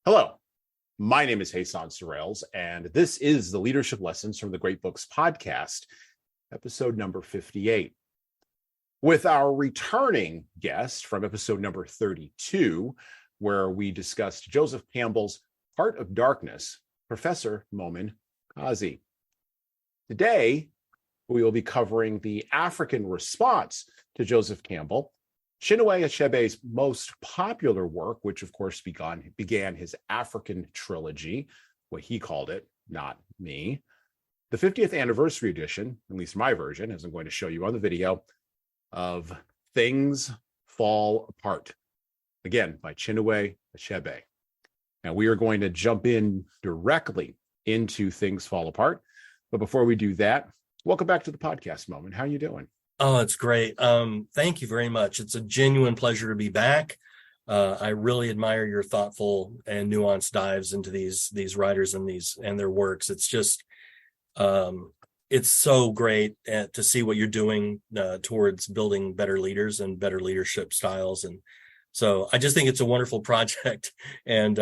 Hello, my name is Jesan Sorrells, and this is the Leadership Lessons from the Great Books podcast, episode number 58. With our returning guest from episode number 32, where we discussed Joseph Campbell's Heart of Darkness, Professor Moumin Quazi. Today, we will be covering the African response to Joseph Campbell, Chinua Achebe's most popular work, which of course began his African trilogy, what he called it, not me. The 50th anniversary edition, at least my version, as I'm going to show you on the video, of Things Fall Apart, again, by Chinua Achebe. Now we are going to jump in directly into Things Fall Apart. But before we do that, welcome back to the podcast, Moumin. How are you doing? Oh, it's great. Thank you very much. It's a genuine pleasure to be back. I really admire your thoughtful and nuanced dives into these writers and their works. It's just, it's so great to see what you're doing towards building better leaders and better leadership styles. And so I just think it's a wonderful project, and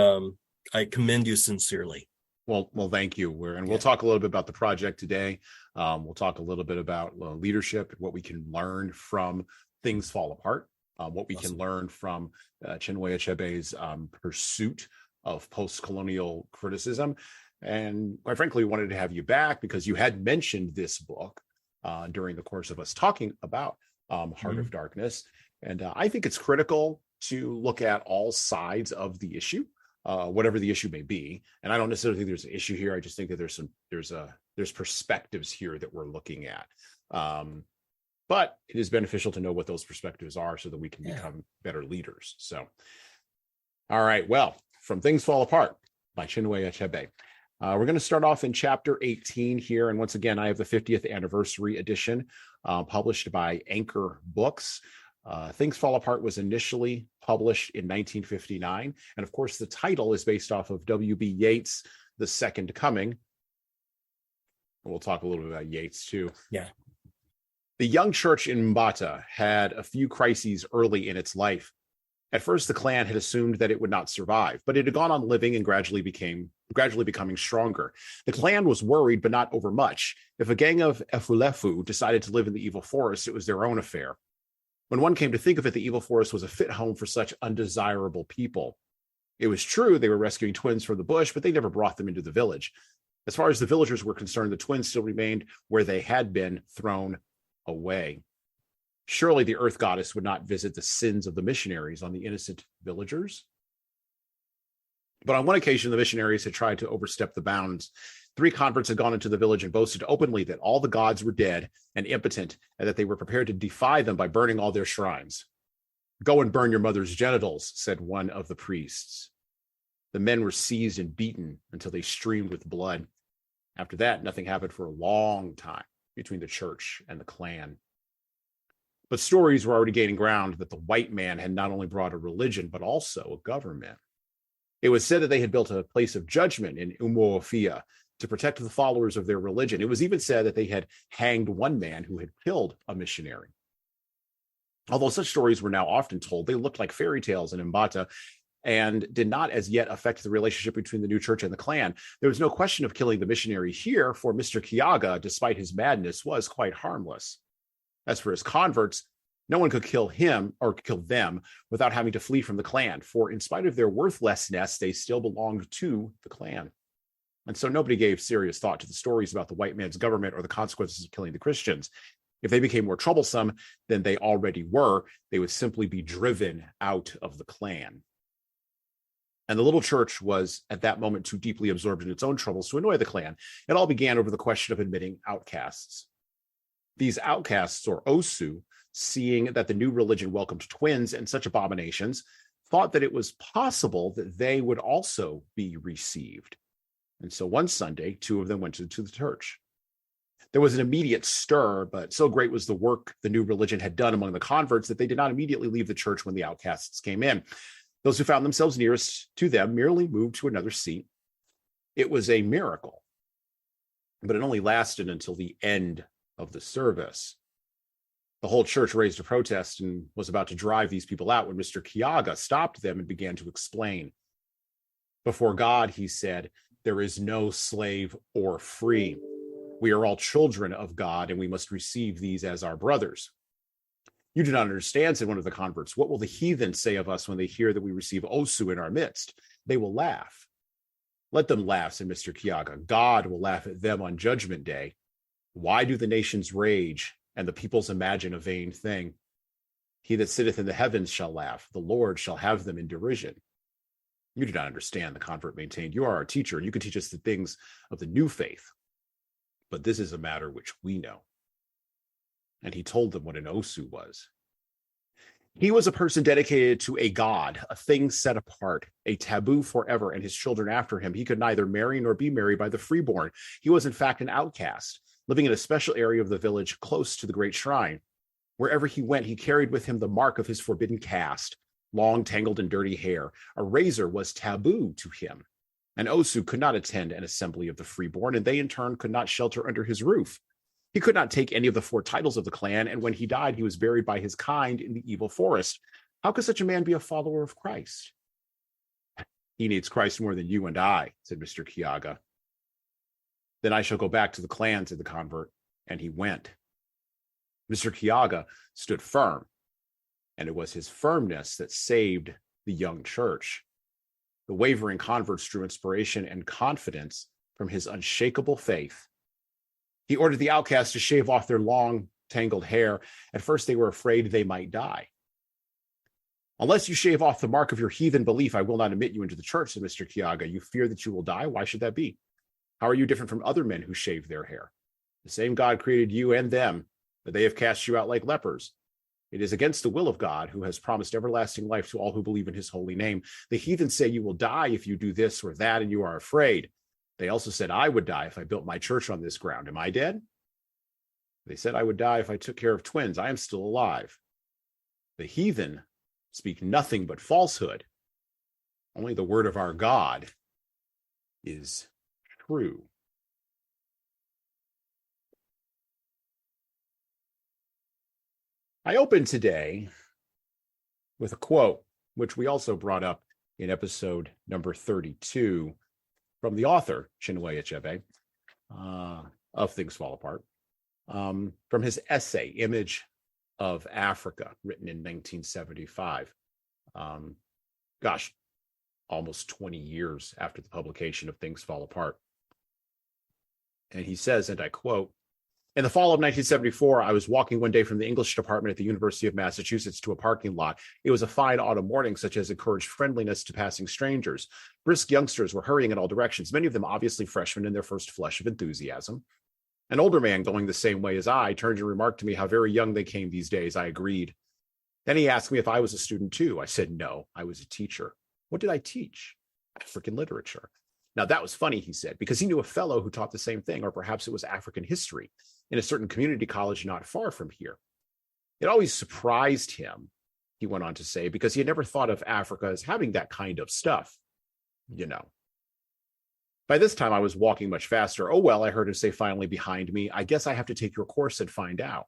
I commend you sincerely. Well, thank you. We'll talk a little bit about the project today. We'll talk a little bit about leadership, what we can learn from Things Fall Apart, what we can learn from Chinua Achebe's pursuit of post-colonial criticism. And quite frankly, we wanted to have you back because you had mentioned this book during the course of us talking about Heart of Darkness. And I think it's critical to look at all sides of the issue. Whatever the issue may be. And I don't necessarily think there's an issue here. I just think that there's perspectives here that we're looking at. But it is beneficial to know what those perspectives are so that we can become better leaders. So, all right. Well, From Things Fall Apart by Chinua Achebe. We're going to start off in chapter 18 here. And once again, I have the 50th anniversary edition published by Anchor Books. Things Fall Apart was initially published in 1959. And of course, the title is based off of W.B. Yeats' The Second Coming. We'll talk a little bit about Yeats too. Yeah. The young church in Mbata had a few crises early in its life. At first, the clan had assumed that it would not survive, but it had gone on living and gradually becoming stronger. The clan was worried, but not overmuch. If a gang of Efulefu decided to live in the evil forest, it was their own affair. When one came to think of it, the evil forest was a fit home for such undesirable people. It was true they were rescuing twins from the bush, but they never brought them into the village. As far as the villagers were concerned, the twins still remained where they had been thrown away. Surely the earth goddess would not visit the sins of the missionaries on the innocent villagers. But on one occasion, the missionaries had tried to overstep the bounds. 3 converts had gone into the village and boasted openly that all the gods were dead and impotent, and that they were prepared to defy them by burning all their shrines. "Go and burn your mother's genitals," said one of the priests. The men were seized and beaten until they streamed with blood. After that, nothing happened for a long time between the church and the clan. But stories were already gaining ground that the white man had not only brought a religion, but also a government. It was said that they had built a place of judgment in Umuofia to protect the followers of their religion. It was even said that they had hanged one man who had killed a missionary. Although such stories were now often told, they looked like fairy tales in Mbata and did not as yet affect the relationship between the new church and the clan. There was no question of killing the missionary here, for Mr. Kiaga, despite his madness, was quite harmless. As for his converts, no one could kill him or kill them without having to flee from the clan, for in spite of their worthlessness, they still belonged to the clan. And so nobody gave serious thought to the stories about the white man's government or the consequences of killing the Christians. If they became more troublesome than they already were, they would simply be driven out of the clan. And the little church was at that moment too deeply absorbed in its own troubles to annoy the clan. It all began over the question of admitting outcasts. These outcasts, or Osu, seeing that the new religion welcomed twins and such abominations, thought that it was possible that they would also be received. And so one Sunday, 2 of them went to the church. There was an immediate stir, but so great was the work the new religion had done among the converts that they did not immediately leave the church when the outcasts came in. Those who found themselves nearest to them merely moved to another seat. It was a miracle, but it only lasted until the end of the service. The whole church raised a protest and was about to drive these people out when Mr. Kiaga stopped them and began to explain. Before God, he said, there is no slave or free. We are all children of God, and we must receive these as our brothers. You do not understand, said one of the converts. What will the heathen say of us when they hear that we receive Osu in our midst? They will laugh. Let them laugh, said Mr. Kiaga. God will laugh at them on Judgment Day. Why do the nations rage and the peoples imagine a vain thing? He that sitteth in the heavens shall laugh. The Lord shall have them in derision. You do not understand, the convert maintained. You are our teacher, and you can teach us the things of the new faith. But this is a matter which we know. And he told them what an Osu was. He was a person dedicated to a god, a thing set apart, a taboo forever, and his children after him. He could neither marry nor be married by the freeborn. He was, in fact, an outcast, living in a special area of the village close to the great shrine. Wherever he went, he carried with him the mark of his forbidden caste, long, tangled, and dirty hair. A razor was taboo to him. An Osu could not attend an assembly of the freeborn, and they in turn could not shelter under his roof. He could not take any of the 4 titles of the clan, and when he died, he was buried by his kind in the evil forest. How could such a man be a follower of Christ? He needs Christ more than you and I, said Mr. Kiaga. Then I shall go back to the clan, said the convert, and he went. Mr. Kiaga stood firm, and it was his firmness that saved the young church. The wavering converts drew inspiration and confidence from his unshakable faith. He ordered the outcasts to shave off their long, tangled hair. At first, they were afraid they might die. Unless you shave off the mark of your heathen belief, I will not admit you into the church, said Mr. Kiaga. You fear that you will die? Why should that be? How are you different from other men who shave their hair? The same God created you and them, but they have cast you out like lepers. It is against the will of God, who has promised everlasting life to all who believe in his holy name. The heathen say you will die if you do this or that, and you are afraid. They also said I would die if I built my church on this ground. Am I dead? They said I would die if I took care of twins. I am still alive. The heathen speak nothing but falsehood. Only the word of our God is true. I opened today with a quote, which we also brought up in episode number 32, from the author, Chinua Achebe, of Things Fall Apart, from his essay, Image of Africa, written in 1975. Almost 20 years after the publication of Things Fall Apart. And he says, and I quote, in the fall of 1974, I was walking one day from the English department at the University of Massachusetts to a parking lot. It was a fine autumn morning, such as encouraged friendliness to passing strangers. Brisk youngsters were hurrying in all directions, many of them obviously freshmen in their first flush of enthusiasm. An older man going the same way as I turned and remarked to me how very young they came these days. I agreed. Then he asked me if I was a student too. I said no, I was a teacher. What did I teach? African literature. Now that was funny, he said, because he knew a fellow who taught the same thing, or perhaps it was African history, in a certain community college not far from here. It always surprised him, he went on to say, because he had never thought of Africa as having that kind of stuff, you know. By this time, I was walking much faster. Oh, well, I heard him say finally behind me, I guess I have to take your course and find out.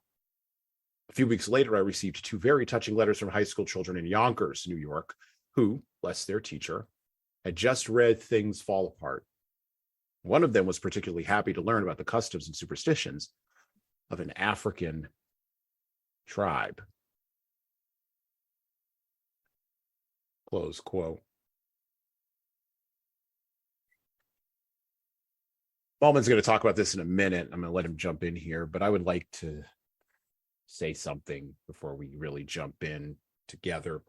A few weeks later, I received 2 very touching letters from high school children in Yonkers, New York, who, bless their teacher, had just read Things Fall Apart. One of them was particularly happy to learn about the customs and superstitions of an African tribe. Close quote. Baldwin's going to talk about this in a minute. I'm going to let him jump in here, but I would like to say something before we really jump in together.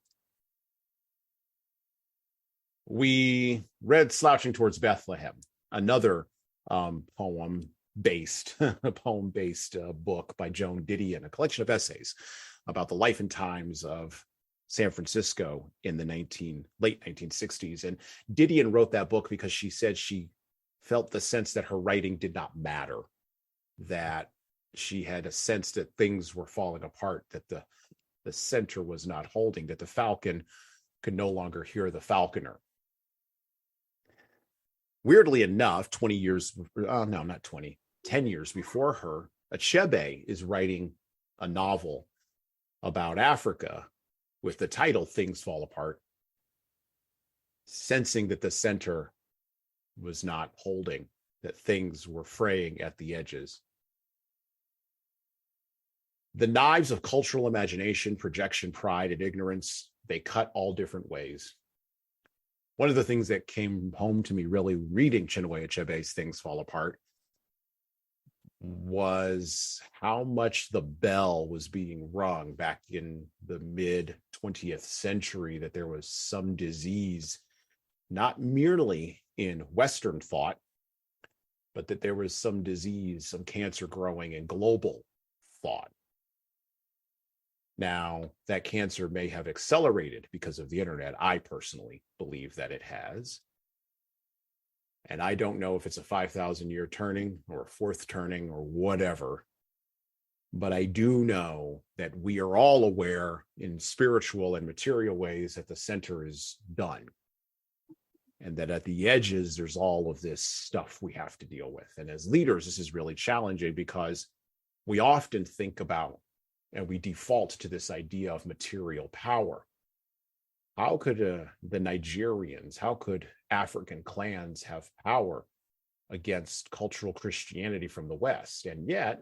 We read Slouching Towards Bethlehem, another poem-based book by Joan Didion, a collection of essays about the life and times of San Francisco in the late 1960s. And Didion wrote that book because she said she felt the sense that her writing did not matter, that she had a sense that things were falling apart, that the center was not holding, that the falcon could no longer hear the falconer. Weirdly enough, 10 years before her, Achebe is writing a novel about Africa with the title Things Fall Apart, sensing that the center was not holding, that things were fraying at the edges. The knives of cultural imagination, projection, pride, and ignorance, they cut all different ways. One of the things that came home to me really reading Chinua Achebe's Things Fall Apart was how much the bell was being rung back in the mid 20th century, that there was some disease, not merely in Western thought, but that there was some disease, some cancer growing in global thought. Now, that cancer may have accelerated because of the internet. I personally believe that it has. And I don't know if it's a 5,000-year turning or a fourth turning or whatever. But I do know that we are all aware in spiritual and material ways that the center is done. And that at the edges, there's all of this stuff we have to deal with. And as leaders, this is really challenging because we often think about and we default to this idea of material power. How could the Nigerians, how could African clans have power against cultural Christianity from the West? And yet,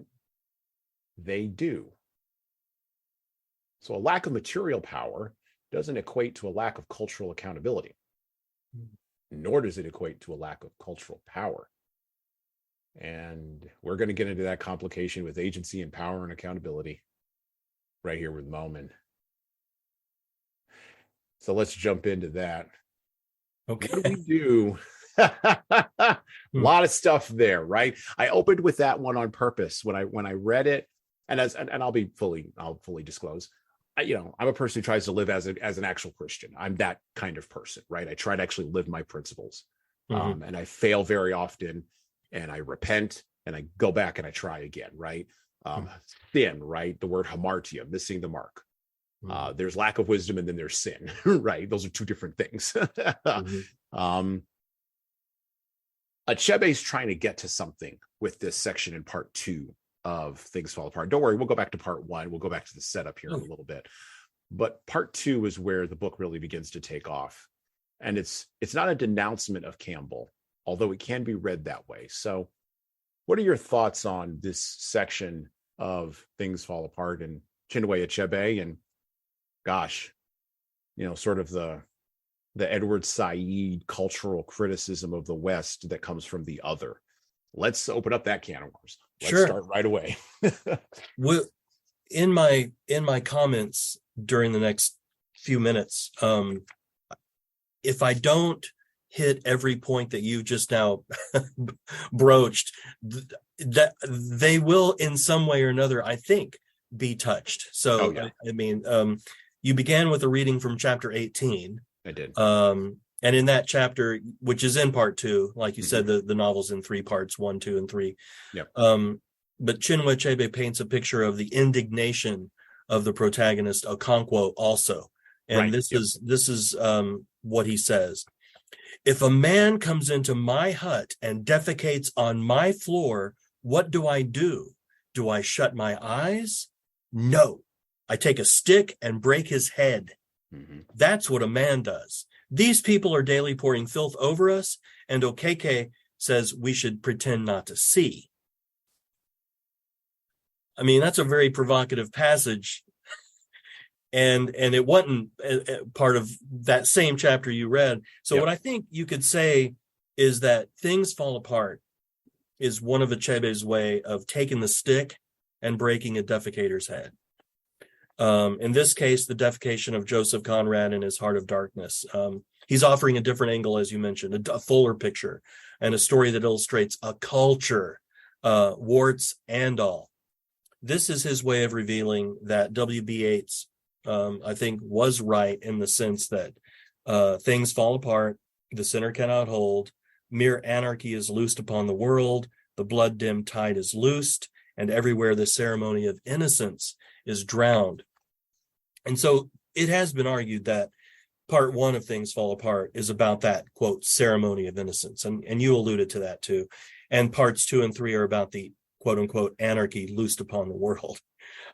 they do. So a lack of material power doesn't equate to a lack of cultural accountability, nor does it equate to a lack of cultural power. And we're going to get into that complication with agency and power and accountability right here with Moumin. So let's jump into that. Okay. What do we do? A lot of stuff there, right? I opened with that one on purpose when I read it, and I'll fully disclose. I'm a person who tries to live as an actual Christian. I'm that kind of person, right? I try to actually live my principles, and I fail very often, and I repent, and I go back and I try again, right? Sin, right? The word hamartia, missing the mark. There's lack of wisdom, and then there's sin, right? Those are two different things. Achebe's trying to get to something with this section in part 2 of Things Fall Apart. Don't worry, we'll go back to part 1. We'll go back to the setup here in a little bit. But part 2 is where the book really begins to take off. And it's not a denouncement of Campbell, although it can be read that way. So what are your thoughts on this section of Things Fall Apart and Chinua Achebe and, gosh, sort of the Edward Said cultural criticism of the West that comes from the other? Let's open up that can of worms. Let's start right away. Well, in my comments during the next few minutes, if I don't hit every point that you just now broached, that they will in some way or another, I think, be touched. So, you began with a reading from chapter 18. I did. And in that chapter, which is in part 2, like you said, the novel's in 3 parts, 1, 2, and 3. Yep. But Chinua Achebe paints a picture of the indignation of the protagonist, Okonkwo, also. And this is what he says. If a man comes into my hut and defecates on my floor, what do I do? Do I shut my eyes? No. I take a stick and break his head. That's what a man does. These people are daily pouring filth over us, and Okeke says we should pretend not to see. I mean, that's a very provocative passage, and it wasn't part of that same chapter you read. So what I think you could say is that Things Fall Apart is one of Achebe's way of taking the stick and breaking a defecator's head. In this case, the defecation of Joseph Conrad in his Heart of Darkness. He's offering a different angle, as you mentioned, a fuller picture, and a story that illustrates a culture, warts and all. This is his way of revealing that W.B. Yeats, I think, was right in the sense that things fall apart, the sinner cannot hold, mere anarchy is loosed upon the world, the blood-dimmed tide is loosed, and everywhere the ceremony of innocence is drowned. And so it has been argued that part 1 of Things Fall Apart is about that, quote, ceremony of innocence. And you alluded to that too. And parts 2 and 3 are about the, quote unquote, anarchy loosed upon the world.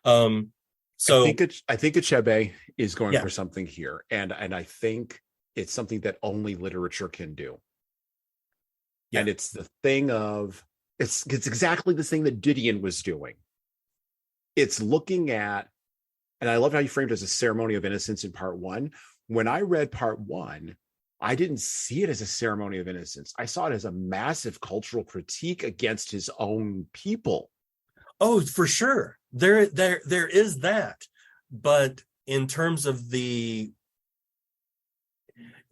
So I think Achebe is going for something here. And I think it's something that only literature can do. Yeah. And it's the thing of, it's exactly the thing that Didion was doing. It's looking at, and I love how you framed it as a ceremony of innocence in part one. When I read part one, I didn't see it as a ceremony of innocence. I saw it as a massive cultural critique against his own people. Oh, for sure. There is that. But in terms of the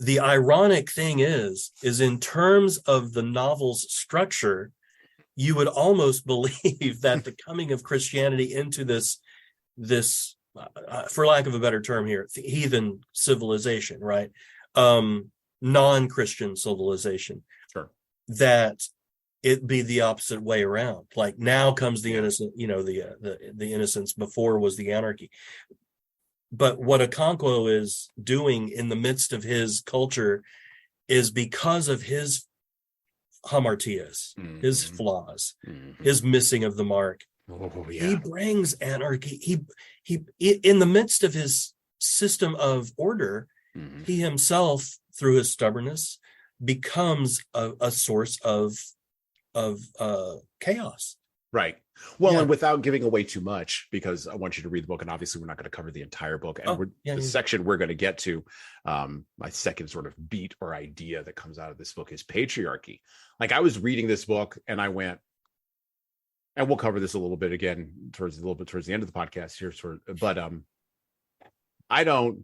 ironic thing is in terms of the novel's structure, you would almost believe that the coming of Christianity into this for lack of a better term here, heathen civilization, right? Non-Christian civilization. Sure. That it be the opposite way around. Like now comes the innocent, the innocence, before was the anarchy. But what Okonkwo is doing in the midst of his culture is because of his hamartias, his flaws, his missing of the mark. Oh, yeah. He brings anarchy. He in the midst of his system of order, he himself, through his stubbornness, becomes a source of chaos. Right. Well, and without giving away too much, because I want you to read the book, and obviously we're not going to cover the entire book. And the section we're going to get to, my second sort of beat or idea that comes out of this book is patriarchy. Like, I was reading this book and I went, and we'll cover this a little bit again towards the end of the podcast here, but I don't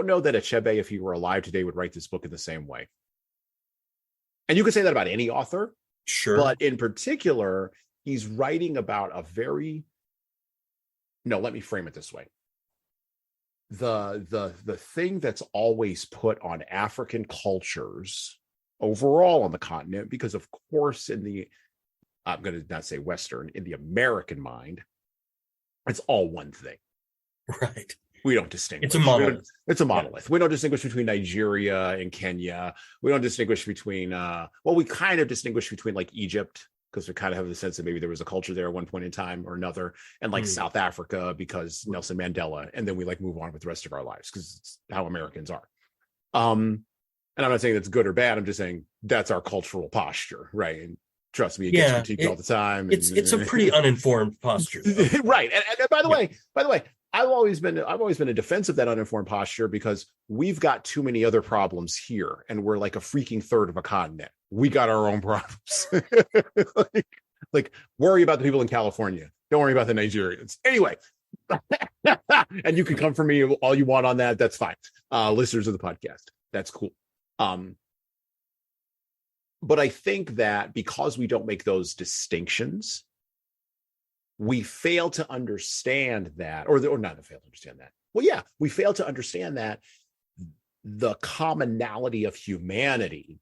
know that Achebe, if he were alive today, would write this book in the same way. And you could say that about any author. Sure. But in particular, he's writing about let me frame it this way. The thing that's always put on African cultures overall on the continent, because of course I'm going to not say Western, in the American mind, it's all one thing. Right. We don't distinguish. It's a monolith. It's a monolith. Yeah. We don't distinguish between Nigeria and Kenya. We don't distinguish between, we kind of distinguish between like Egypt, because we kind of have the sense that maybe there was a culture there at one point in time or another, and like South Africa because Nelson Mandela, and then we like move on with the rest of our lives because it's how Americans are. And I'm not saying that's good or bad. I'm just saying that's our cultural posture, right? And trust me, it gets critiqued all the time. It's a pretty uninformed posture, right? And by the way, I've always been a defense of that uninformed posture, because we've got too many other problems here, and we're like a freaking third of a continent. We got our own problems. like worry about the people in California. Don't worry about the Nigerians. Anyway, and you can come for me all you want on that. That's fine. Listeners of the podcast, that's cool. But I think that because we don't make those distinctions, we fail to understand that, or not fail to understand that. Well, yeah, we fail to understand that the commonality of humanity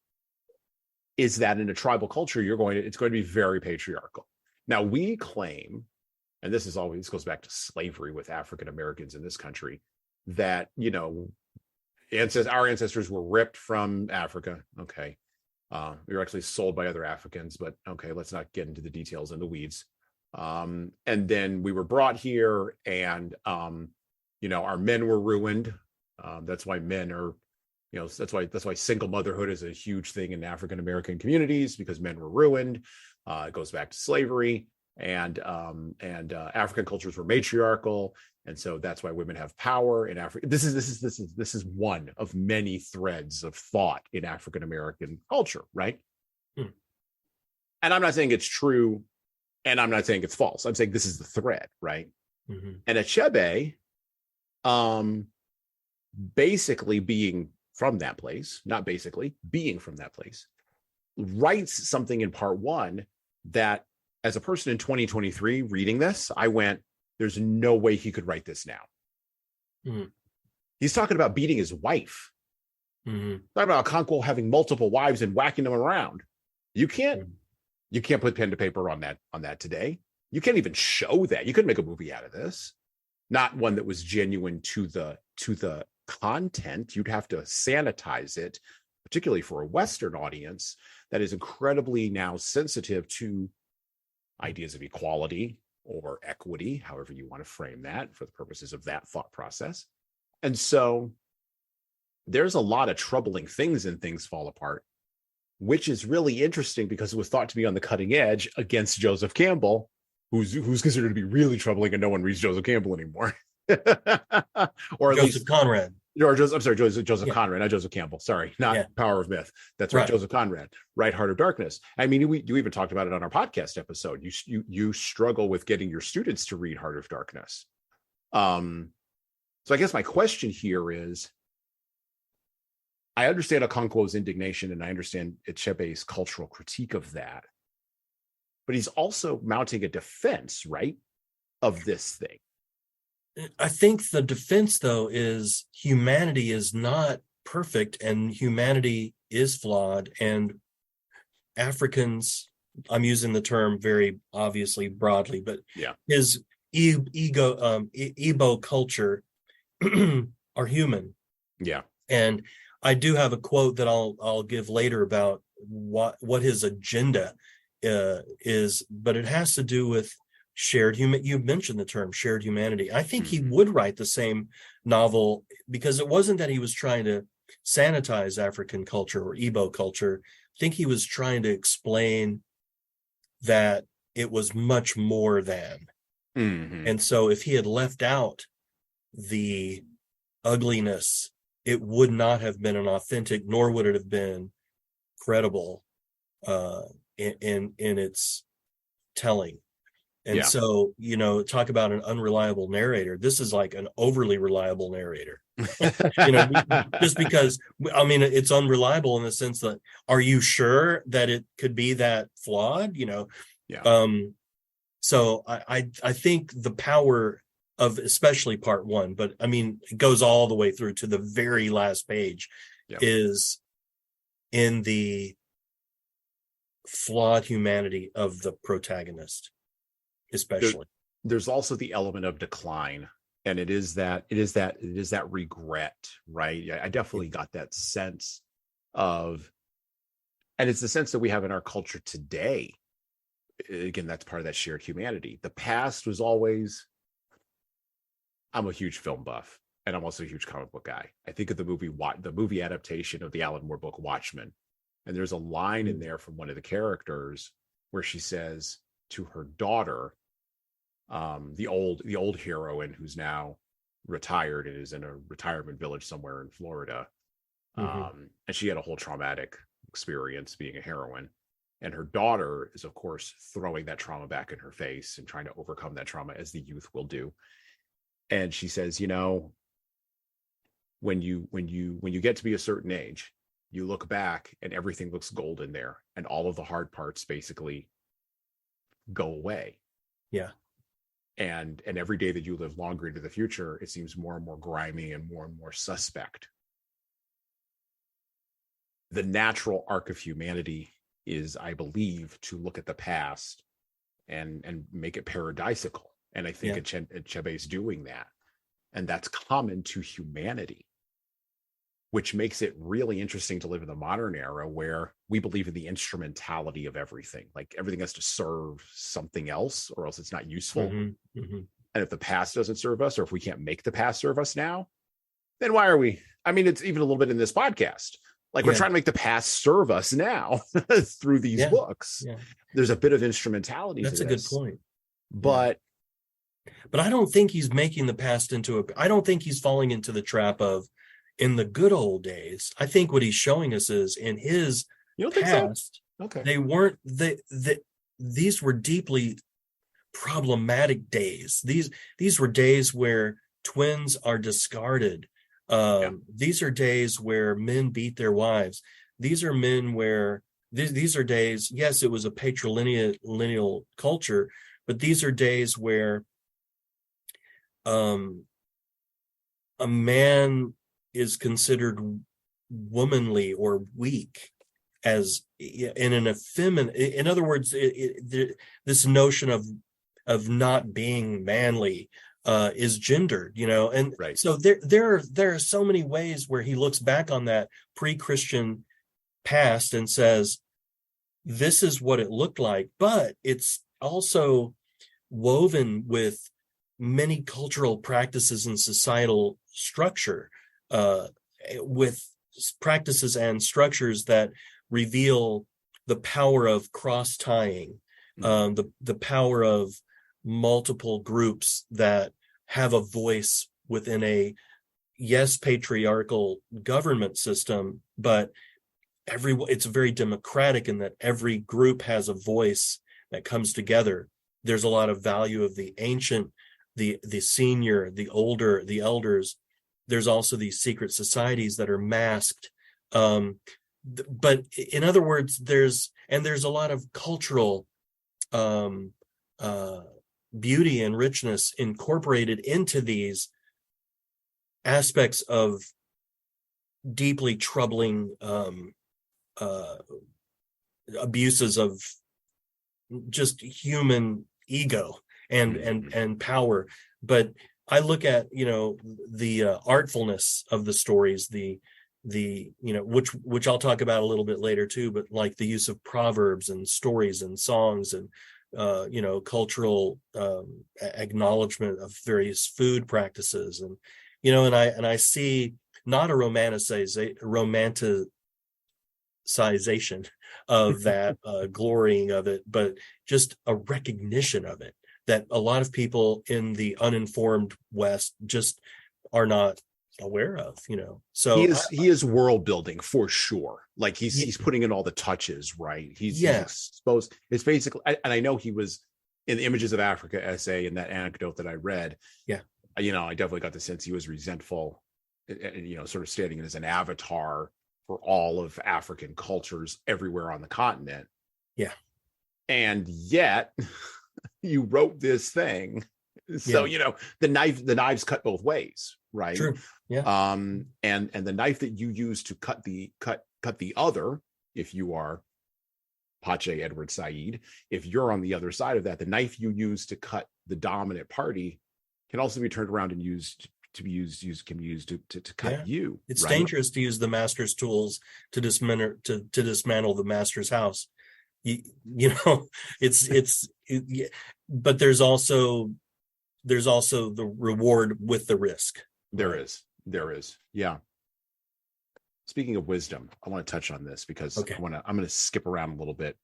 is that in a tribal culture, it's going to be very patriarchal. Now, we claim, and this goes back to slavery with African Americans in this country, that, our ancestors were ripped from Africa. Okay. We were actually sold by other Africans, but okay, let's not get into the details and the weeds. And then we were brought here, and our men were ruined. That's why men are, that's why single motherhood is a huge thing in African American communities, because men were ruined. It goes back to slavery, and African cultures were matriarchal, and so that's why women have power in Africa. This is one of many threads of thought in African American culture, right? And I'm not saying it's true, and I'm not saying it's false. I'm saying this is the thread, right? And Achebe, basically being from that place, writes something in part one that, as a person in 2023 reading this, I went, there's no way he could write this now. He's talking about beating his wife. Talking about Okonkwo having multiple wives and whacking them around. You can't put pen to paper on that today. You can't even show that. You couldn't make a movie out of this. Not one that was genuine to the content. You'd have to sanitize it, particularly for a Western audience that is incredibly now sensitive to ideas of equality or equity, however you want to frame that for the purposes of that thought process. And so there's a lot of troubling things in Things Fall Apart, which is really interesting because it was thought to be on the cutting edge against Joseph Campbell, who's considered to be really troubling, and no one reads Joseph Campbell anymore. Or at Joseph least Conrad. Or Joseph Conrad, not Joseph Campbell. Sorry, not Power of Myth. That's right, Joseph Conrad, Right Heart of Darkness. I mean, you even talked about it on our podcast episode. You struggle with getting your students to read Heart of Darkness. So I guess my question here is, I understand Okonkwo's indignation, and I understand Achebe's cultural critique of that, but he's also mounting a defense, right, of this thing. I think the defense, though, is humanity is not perfect, and humanity is flawed, and Africans, I'm using the term very obviously broadly, but his Igbo culture are human. Yeah. And I do have a quote that I'll give later about what his agenda is, but it has to do with shared human. You mentioned the term shared humanity. I think he would write the same novel, because it wasn't that he was trying to sanitize African culture or Igbo culture. I think he was trying to explain that it was much more than. And so if he had left out the ugliness, it would not have been an authentic, nor would it have been credible in its telling. And so, talk about an unreliable narrator. This is like an overly reliable narrator. Just because, I mean, it's unreliable in the sense that, are you sure that it could be that flawed? So I think the power of especially part one, but I mean, it goes all the way through to the very last page, is in the flawed humanity of the protagonist. Especially there's also the element of decline, and it is that regret, right? I definitely got that sense of, and it's the sense that we have in our culture today. Again, that's part of that shared humanity. The past was always, I'm a huge film buff, and I'm also a huge comic book guy. I think of the movie adaptation of the Alan Moore book Watchmen, and there's a line in there from one of the characters where she says to her daughter, the old heroine who's now retired and is in a retirement village somewhere in Florida, and she had a whole traumatic experience being a heroine, and her daughter is of course throwing that trauma back in her face and trying to overcome that trauma, as the youth will do. And she says, when you get to be a certain age, you look back and everything looks golden there, and all of the hard parts basically go away. And every day that you live longer into the future, it seems more and more grimy and more suspect. The natural arc of humanity is, I believe, to look at the past and make it paradisical. And I think Achebe is doing that. And that's common to humanity, which makes it really interesting to live in the modern era where we believe in the instrumentality of everything. Like everything has to serve something else, or else it's not useful. And if the past doesn't serve us, or if we can't make the past serve us now, then why are we? I mean, it's even a little bit in this podcast. Like we're trying to make the past serve us now through these books. There's a bit of instrumentality. That's to a this. good point. But I don't think he's making the past I don't think he's falling into the trap of, in the good old days. I think what he's showing us is, in his past, they weren't, these were deeply problematic days. These were days where twins are discarded. These are days where men beat their wives. These are men where these are days, yes, it was a patrilineal culture, but these are days where a man is considered womanly or weak, as in an effeminate. In other words, this notion of not being manly is gendered, and so there are so many ways where he looks back on that pre-Christian past and says, this is what it looked like, but it's also woven with many cultural practices and societal structure. with practices and structures that reveal the power of cross-tying, the power of multiple groups that have a voice within a, yes, patriarchal government system, but it's very democratic in that every group has a voice that comes together. There's a lot of value of the ancient, the senior, the older, the elders. There's also these secret societies that are masked. But in other words, there's a lot of cultural beauty and richness incorporated into these aspects of deeply troubling abuses of just human ego and power. But I look at, the artfulness of the stories, which I'll talk about a little bit later too, but like the use of proverbs and stories and songs and cultural acknowledgement of various food practices, and and I see not a romanticization of that glorying of it, but just a recognition of it that a lot of people in the uninformed West just are not aware of. So he is world building for sure. Like he's putting in all the touches, right? He's exposed. It's basically, and I know he was in the Images of Africa essay and that anecdote that I read. Yeah, I definitely got the sense he was resentful, and sort of standing as an avatar for all of African cultures everywhere on the continent. Yeah, and yet you wrote this thing, so the knives cut both ways, right? True. Yeah. And the knife that you use to cut the other, if you are Pache Edward Said, if you're on the other side of that, the knife you use to cut the dominant party can also be turned around and used to cut you. It's right? dangerous to use the master's tools to dismantle the master's house. But there's also the reward with the risk. There is. Yeah. Speaking of wisdom, I want to touch on this because I'm going to skip around a little bit.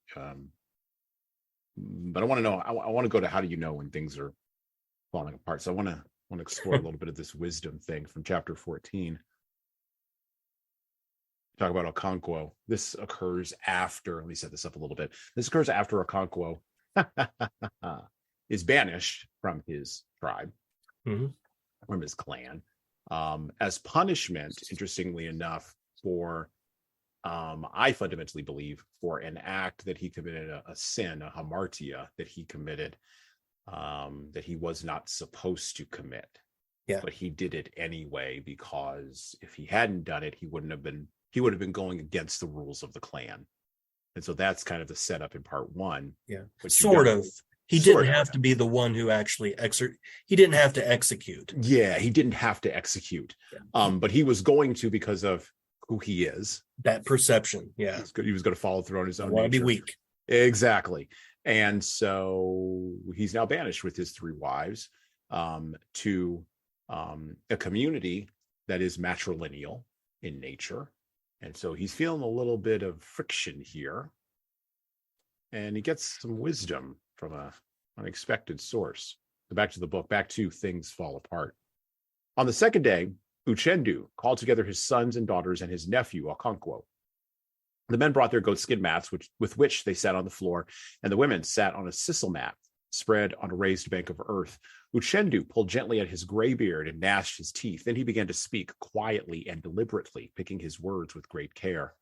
But I want to know, I want to go to how do you know when things are falling apart. So I want to explore a little bit of this wisdom thing from chapter 14. Talk about Okonkwo. This occurs after, let me set this up a little bit. This occurs after Okonkwo is banished from his tribe, from his clan, as punishment, interestingly enough, for, I fundamentally believe, for an act that he committed, a sin, a hamartia that he committed, that he was not supposed to commit. Yeah. But he did it anyway, because if he hadn't done it, he would have been going against the rules of the clan. And so that's kind of the setup in part one. Yeah. Sort of. He didn't have to be the one who actually he didn't have to execute. Yeah, he didn't have to execute. Yeah. But he was going to, because of who he is. That perception. Yeah. He was going to follow through on his own nature. Want to be weak. Exactly. And so he's now banished with his 3 wives to a community that is matrilineal in nature. And so he's feeling a little bit of friction here. And he gets some wisdom from an unexpected source. So back to the book, back to Things Fall Apart. On the second day, Uchendu called together his sons and daughters and his nephew, Okonkwo. The men brought their goatskin mats, with which they sat on the floor, and the women sat on a sisal mat spread on a raised bank of earth. Uchendu pulled gently at his gray beard and gnashed his teeth. Then he began to speak quietly and deliberately, picking his words with great care.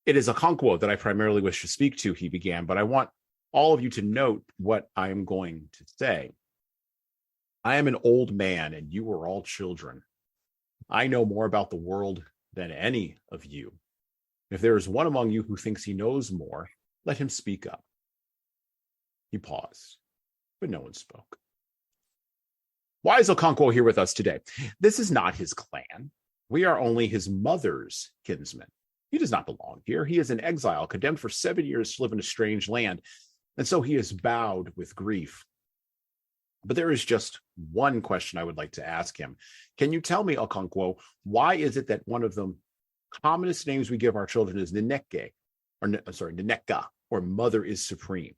It is Okonkwo that I primarily wish to speak to, he began, but I want all of you to note what I am going to say. I am an old man, and you are all children. I know more about the world than any of you. If there is one among you who thinks he knows more, let him speak up. He paused, but no one spoke. Why is Okonkwo here with us today? This is not his clan. We are only his mother's kinsmen. He does not belong here. He is an exile, condemned for 7 years to live in a strange land, and so he is bowed with grief. But there is just one question I would like to ask him. Can you tell me, Okonkwo, why is it that one of the commonest names we give our children is Neneke, Neneka, or Mother is Supreme?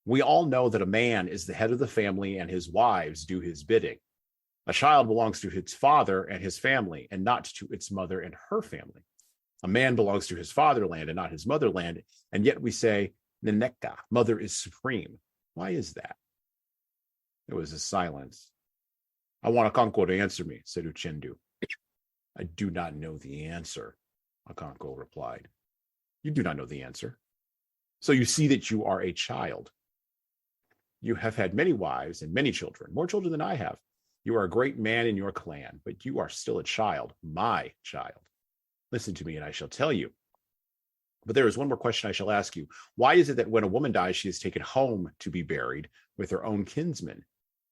We all know that a man is the head of the family and his wives do his bidding. A child belongs to his father and his family, and not to its mother and her family. A man belongs to his fatherland and not his motherland, and yet we say, Neneka, Mother is Supreme. Why is that? There was a silence. I want Okonkwo to answer me, said Uchendu. I do not know the answer, Okonkwo replied. You do not know the answer. So you see that you are a child. You have had many wives and many children, more children than I have. You are a great man in your clan, but you are still a child, my child. Listen to me and I shall tell you. But there is one more question I shall ask you. Why is it that when a woman dies, she is taken home to be buried with her own kinsmen?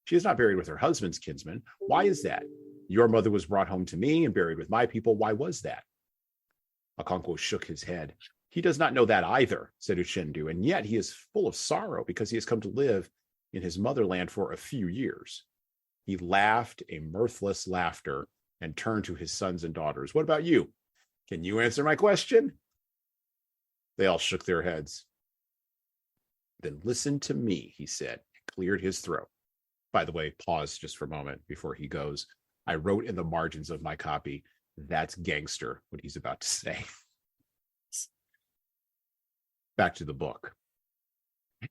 She is not buried with her husband's kinsmen. Why is that? Your mother was brought home to me and buried with my people. Why was that? Okonkwo shook his head. He does not know that either, said Uchendu, and yet he is full of sorrow because he has come to live in his motherland for a few years. He laughed a mirthless laughter and turned to his sons and daughters. What about you? Can you answer my question? They all shook their heads. Then listen to me, he said, cleared his throat. By the way, pause just for a moment before he goes. I wrote in the margins of my copy, that's gangster, what he's about to say. Back to the book.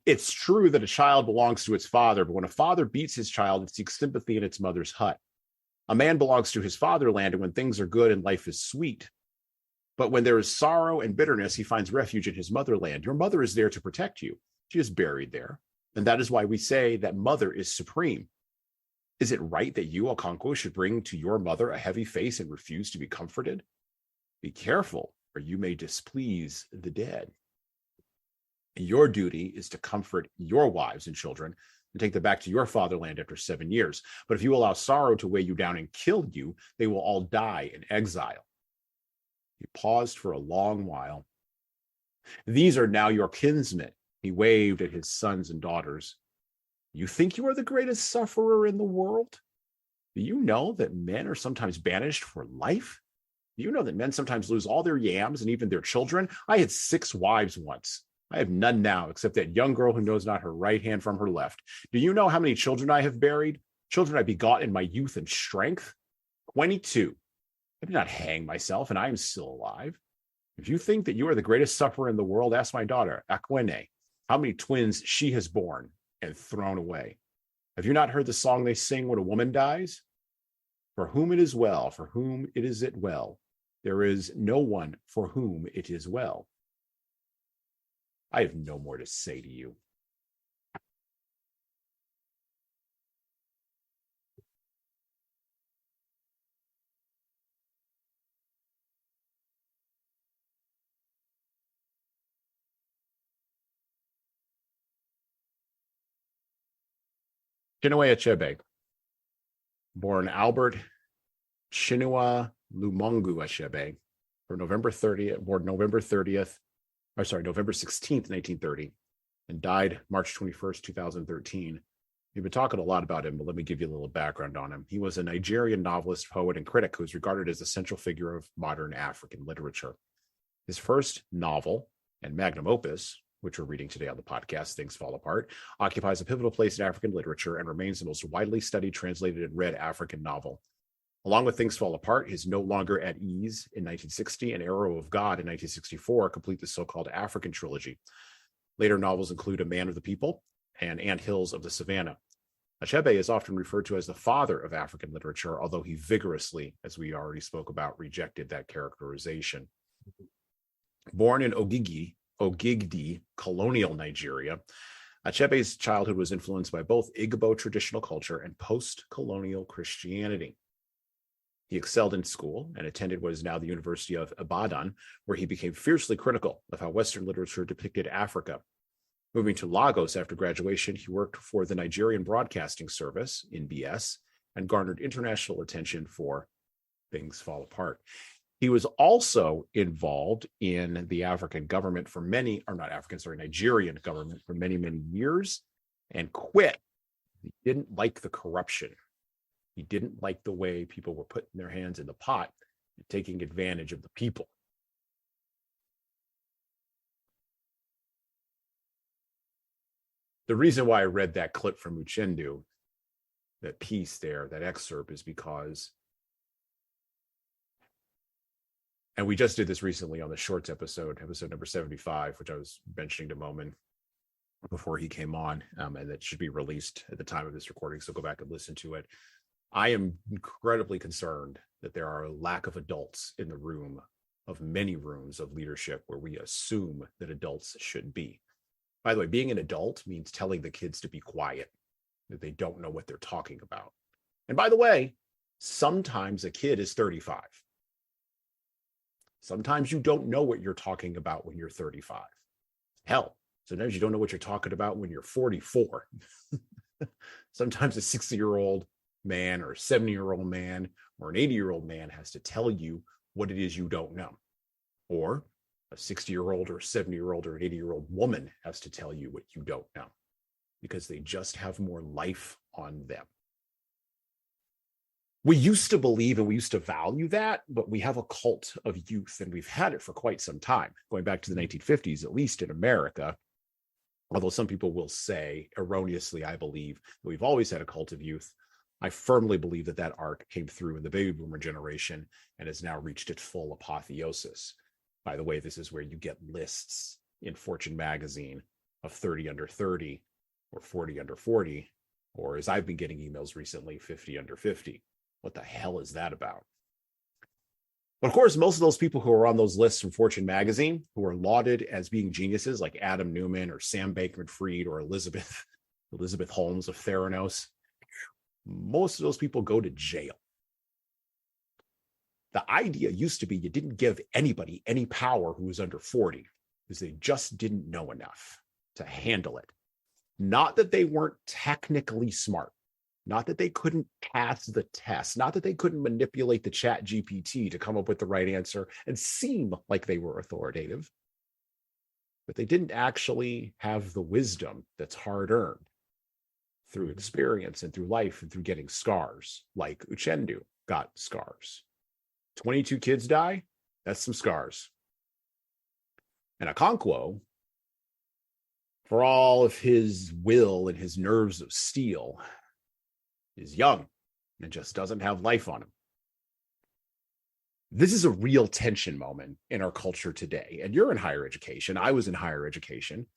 It's true that a child belongs to its father, but when a father beats his child, it seeks sympathy in its mother's hut. A man belongs to his fatherland, and when things are good and life is sweet. But when there is sorrow and bitterness, he finds refuge in his motherland. Your mother is there to protect you. She is buried there. And that is why we say that mother is supreme. Is it right that you, Okonkwo, should bring to your mother a heavy face and refuse to be comforted? Be careful, or you may displease the dead. Your duty is to comfort your wives and children and take them back to your fatherland after 7 years. But if you allow sorrow to weigh you down and kill you, they will all die in exile. He paused for a long while. These are now your kinsmen. He waved at his sons and daughters. You think you are the greatest sufferer in the world? Do you know that men are sometimes banished for life? Do you know that men sometimes lose all their yams and even their children? I had 6 wives once. I have none now, except that young girl who knows not her right hand from her left. Do you know how many children I have buried? Children I begot in my youth and strength? 22. I did not hang myself, and I am still alive. If you think that you are the greatest sufferer in the world, ask my daughter, Akwene, how many twins she has borne and thrown away. Have you not heard the song they sing when a woman dies? For whom it is well, for whom it is it well. There is no one for whom it is well. I have no more to say to you. Chinua Achebe, born Albert Chinua Lumungu Achebe, November 16th, 1930, and died March 21st, 2013. We've been talking a lot about him, but let me give you a little background on him. He was a Nigerian novelist, poet, and critic who is regarded as a central figure of modern African literature. His first novel and magnum opus, which we're reading today on the podcast, Things Fall Apart, occupies a pivotal place in African literature and remains the most widely studied, translated, and read African novel. Along with Things Fall Apart, his No Longer at Ease in 1960 and Arrow of God in 1964 complete the so-called African trilogy. Later novels include A Man of the People and Ant Hills of the Savannah. Achebe is often referred to as the father of African literature, although he vigorously, as we already spoke about, rejected that characterization. Born in Ogigdi, colonial Nigeria, Achebe's childhood was influenced by both Igbo traditional culture and post-colonial Christianity. He excelled in school and attended what is now the University of Ibadan, where he became fiercely critical of how Western literature depicted Africa. Moving to Lagos after graduation, he worked for the Nigerian Broadcasting Service, NBS, and garnered international attention for Things Fall Apart. He was also involved in the Nigerian government for many, many years, and quit He didn't like the corruption. He didn't like the way people were putting their hands in the pot and taking advantage of the people. The reason why I read that clip from Uchendu, that piece there, that excerpt, is because, and we just did this recently on the Shorts episode number 75, which I was mentioning to Moumin before he came on, and that should be released at the time of this recording, so go back and listen to it. I am incredibly concerned that there are a lack of adults in the room, of many rooms of leadership, where we assume that adults should be. By the way, being an adult means telling the kids to be quiet, that they don't know what they're talking about. And by the way, sometimes a kid is 35. Sometimes you don't know what you're talking about when you're 35. Hell, sometimes you don't know what you're talking about when you're 44. Sometimes a 60-year-old man or a 70-year-old man or an 80-year-old man has to tell you what it is you don't know. Or a 60-year-old or a 70-year-old or an 80-year-old woman has to tell you what you don't know, because they just have more life on them. We used to believe and we used to value that, but we have a cult of youth, and we've had it for quite some time, going back to the 1950s, at least in America. Although some people will say, erroneously, I believe, that we've always had a cult of youth. I firmly believe that that arc came through in the baby boomer generation and has now reached its full apotheosis. By the way, this is where you get lists in Fortune magazine of 30 under 30 or 40 under 40, or as I've been getting emails recently, 50 under 50. What the hell is that about? But of course, most of those people who are on those lists from Fortune magazine, who are lauded as being geniuses, like Adam Newman or Sam Bankman-Fried or Elizabeth Holmes of Theranos, most of those people go to jail. The idea used to be you didn't give anybody any power who was under 40, because they just didn't know enough to handle it. Not that they weren't technically smart, not that they couldn't pass the test, not that they couldn't manipulate the chat GPT to come up with the right answer and seem like they were authoritative, but they didn't actually have the wisdom that's hard-earned through experience and through life and through getting scars, like Uchendu got scars. 22 kids die, that's some scars. And Okonkwo, for all of his will and his nerves of steel, is young and just doesn't have life on him. This is a real tension moment in our culture today. And you're in higher education. I was in higher education.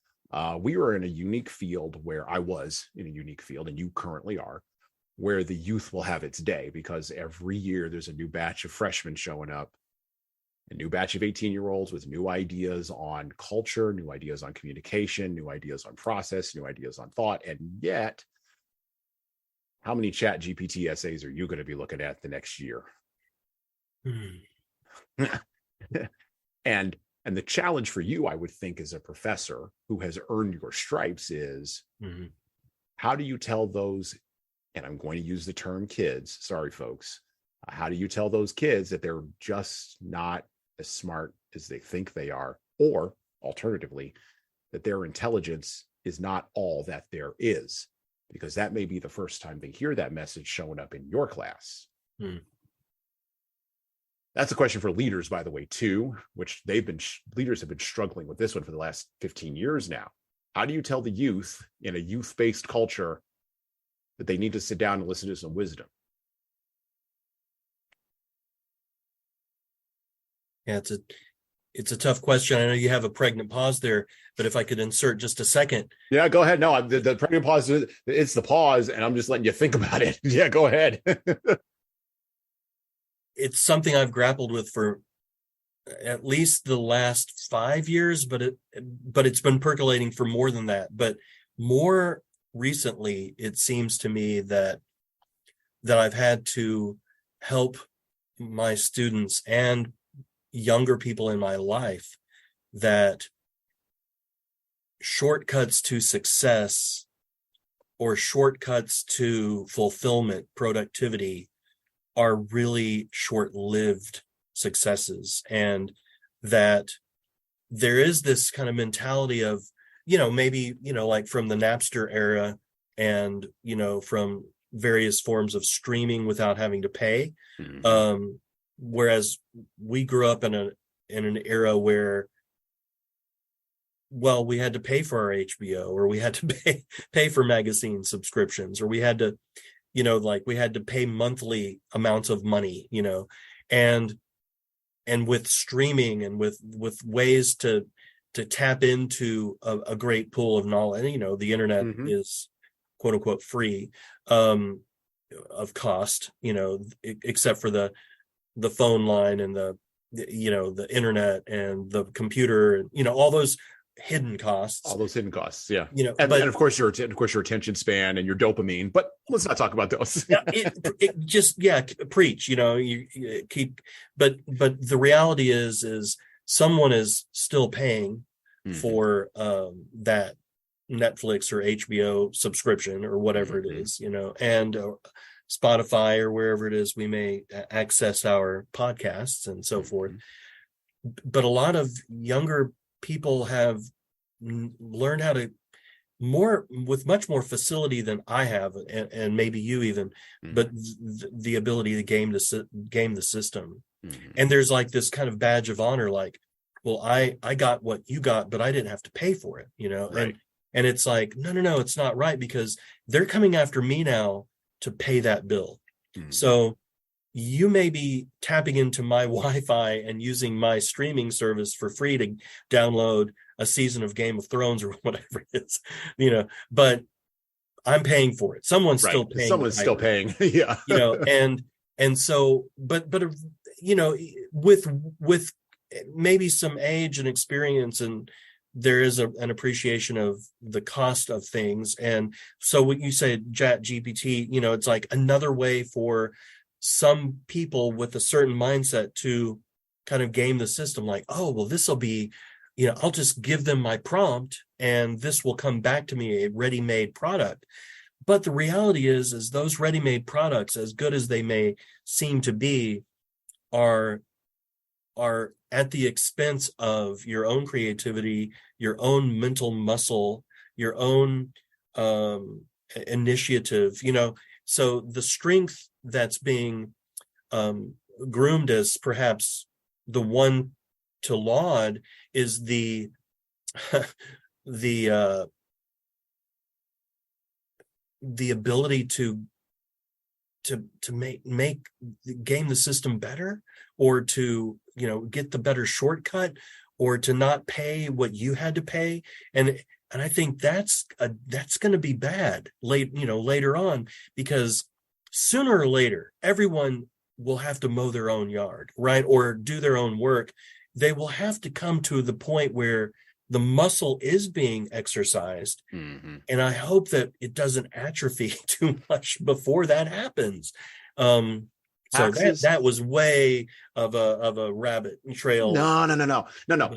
We were in a unique field where I was in a unique field, and you currently are, where the youth will have its day, because every year there's a new batch of freshmen showing up, a new batch of 18-year-olds with new ideas on culture, new ideas on communication, new ideas on process, new ideas on thought. And yet, how many chat GPT essays are you going to be looking at the next year? And the challenge for you, I would think, as a professor who has earned your stripes is, how do you tell those, and I'm going to use the term kids, sorry folks, how do you tell those kids that they're just not as smart as they think they are, or alternatively, that their intelligence is not all that there is? Because that may be the first time they hear that message showing up in your class. That's a question for leaders, by the way, too, which leaders have been struggling with this one for the last 15 years now. How do you tell the youth in a youth-based culture that they need to sit down and listen to some wisdom? Yeah, it's a tough question. I know you have a pregnant pause there, but if I could insert just a second. Yeah, go ahead. No, the pregnant pause, it's the pause, and I'm just letting you think about it. Yeah, go ahead. It's something I've grappled with for at least the last 5 years, but it's been percolating for more than that. But more recently, it seems to me that I've had to help my students and younger people in my life that shortcuts to success or shortcuts to fulfillment, productivity, are really short-lived successes, and that there is this kind of mentality of, maybe, like from the Napster era, and, from various forms of streaming without having to pay. Whereas we grew up in an era where, well, we had to pay for our HBO, or we had to pay for magazine subscriptions, or we had to, we had to pay monthly amounts of money, and with streaming and with ways to tap into a great pool of knowledge, the internet is quote unquote free, of cost, except for the phone line and the internet and the computer, all those hidden costs. Yeah. And of course your attention span and your dopamine, but let's not talk about those. Preach, you keep, but the reality is someone is still paying for that Netflix or HBO subscription or whatever it is, and Spotify or wherever it is we may access our podcasts and so forth. But a lot of younger people have learned how to with much more facility than I have, and maybe you even, but the ability to game the system. And there's like this kind of badge of honor, like, well, I got what you got, but I didn't have to pay for it, Right. And it's like, no, it's not right, because they're coming after me now to pay that bill. So you may be tapping into my Wi-Fi and using my streaming service for free to download a season of Game of Thrones or whatever it is, but I'm paying for it. Someone's still paying. Someone's still paying. Yeah. And so, but with maybe some age and experience, and there is an appreciation of the cost of things. And so when you say Chat GPT, it's like another way for some people with a certain mindset to kind of game the system, like, oh, well, this will be, I'll just give them my prompt and this will come back to me a ready-made product. But the reality is those ready-made products, as good as they may seem to be, are at the expense of your own creativity, your own mental muscle, your own initiative, so the strength that's being groomed as perhaps the one to laud is the ability to make game the system better, or to get the better shortcut, or to not pay what you had to pay. And I think that's going to be bad later on, because sooner or later everyone will have to mow their own yard, right, or do their own work. They will have to come to the point where the muscle is being exercised. And I hope that it doesn't atrophy too much before that happens. So that was way of a rabbit trail. No.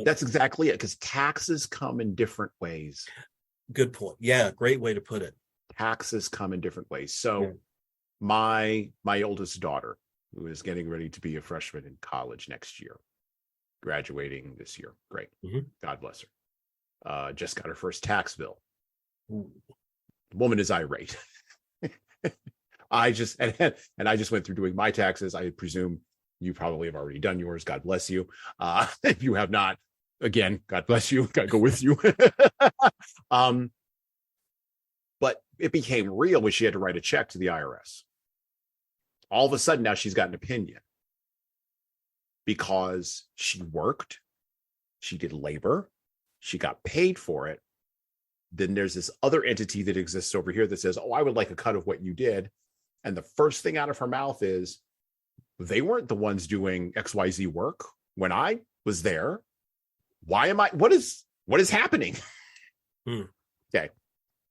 That's exactly it. Because taxes come in different ways. Good point. Yeah, great way to put it. Taxes come in different ways. So my oldest daughter, who is getting ready to be a freshman in college next year, graduating this year. Great. God bless her. Just got her first tax bill. The woman is irate. I just went through doing my taxes. I presume you probably have already done yours. God bless you. If you have not, again, God bless you. God go with you. But it became real when she had to write a check to the IRS. All of a sudden, now she's got an opinion because she worked, she did labor, she got paid for it. Then there's this other entity that exists over here that says, oh, I would like a cut of what you did. And the first thing out of her mouth is, they weren't the ones doing XYZ work when I was there. Why am I? What is happening? Okay.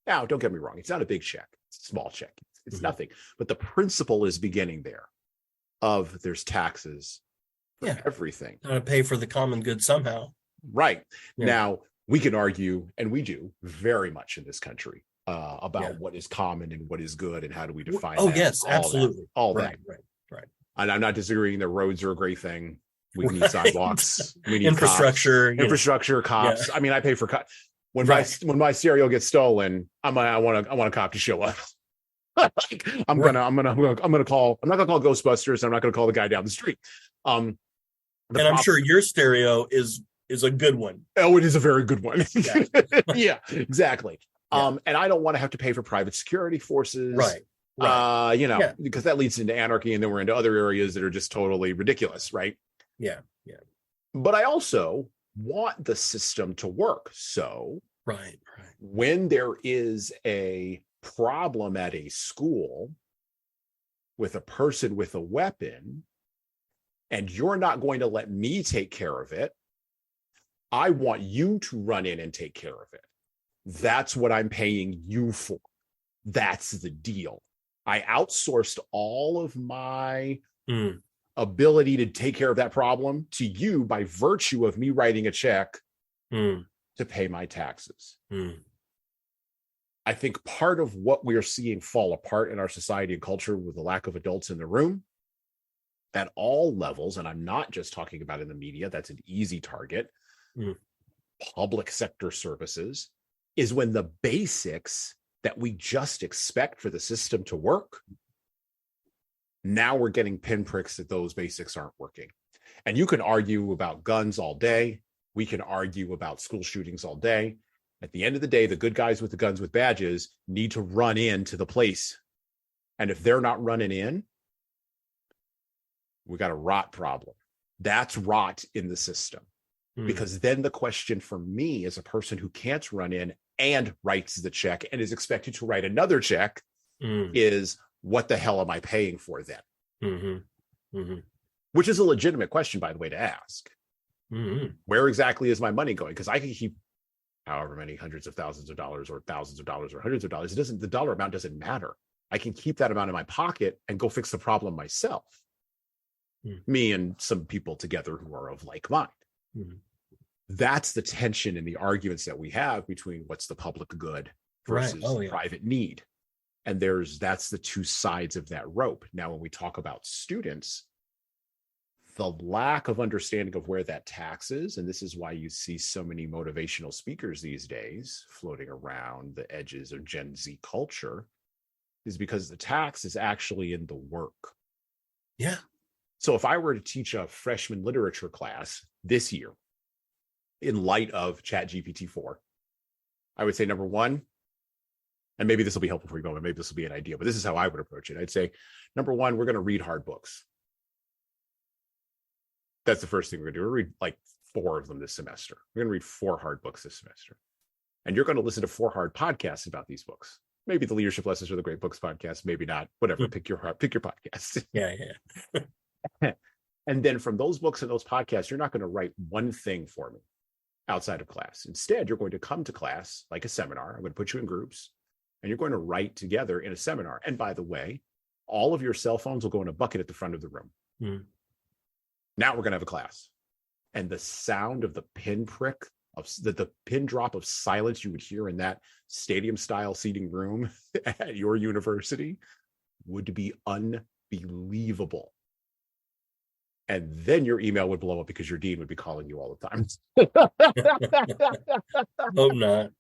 Now, don't get me wrong. It's not a big check. It's a small check. It's nothing. But the principle is beginning there of there's taxes for everything. Got to pay for the common good somehow. Right. Yeah. Now, we can argue, and we do very much in this country, about what is common and what is good and how do we define that. Yes, absolutely. All that. Right. And I'm not disagreeing that roads are a great thing. We need sidewalks. We need infrastructure. Cops. Infrastructure, cops. Yeah. I mean, I pay for cops. when my cereal gets stolen, I want a cop to show up. Like, I'm gonna call. I'm not gonna call Ghostbusters. I'm not gonna call the guy down the street. And I'm sure your stereo is a good one. Oh, it is a very good one. Yeah, yeah, exactly. Yeah. And I don't want to have to pay for private security forces. Right. Because that leads into anarchy, and then we're into other areas that are just totally ridiculous, right? Yeah. But I also want the system to work. So Right. when there is a problem at a school with a person with a weapon, and you're not going to let me take care of it, I want you to run in and take care of it. That's what I'm paying you for. That's the deal. I outsourced all of my ability to take care of that problem to you by virtue of me writing a check to pay my taxes. I think part of what we are seeing fall apart in our society and culture with the lack of adults in the room at all levels, and I'm not just talking about in the media, that's an easy target, public sector services, is when the basics that we just expect for the system to work, now we're getting pinpricks that those basics aren't working. And you can argue about guns all day. We can argue about school shootings all day. At the end of the day, the good guys with the guns with badges need to run into the place. And if they're not running in, we got a rot problem. That's rot in the system. Because then the question for me as a person who can't run in and writes the check and is expected to write another check is, what the hell am I paying for then? Which is a legitimate question, by the way, to ask. Where exactly is my money going? Because I can keep however many hundreds of thousands of dollars or thousands of dollars or hundreds of dollars. The dollar amount doesn't matter. I can keep that amount in my pocket and go fix the problem myself. Me and some people together who are of like mind. That's the tension in the arguments that we have between what's the public good versus private need. And that's the two sides of that rope. Now, when we talk about students, the lack of understanding of where that tax is, and this is why you see so many motivational speakers these days floating around the edges of Gen Z culture, is because the tax is actually in the work. Yeah. So if I were to teach a freshman literature class this year, in light of ChatGPT-4, I would say, number one, and maybe this will be helpful for you, but maybe this will be an idea, but this is how I would approach it. I'd say, number one, we're going to read hard books. That's the first thing we're going to do. We're going to read like 4 of them this semester. We're going to read 4 hard books this semester. And you're going to listen to 4 hard podcasts about these books. Maybe the Leadership Lessons or the Great Books podcast, maybe not, whatever, pick your podcast. Yeah. And then from those books and those podcasts, you're not going to write one thing for me outside of class. Instead, you're going to come to class like a seminar. I'm going to put you in groups and you're going to write together in a seminar. And by the way, all of your cell phones will go in a bucket at the front of the room. Now we're going to have a class. And the sound of the pinprick, of the pin drop of silence you would hear in that stadium style seating room at your university would be unbelievable. And then your email would blow up because your dean would be calling you all the time. Hope not.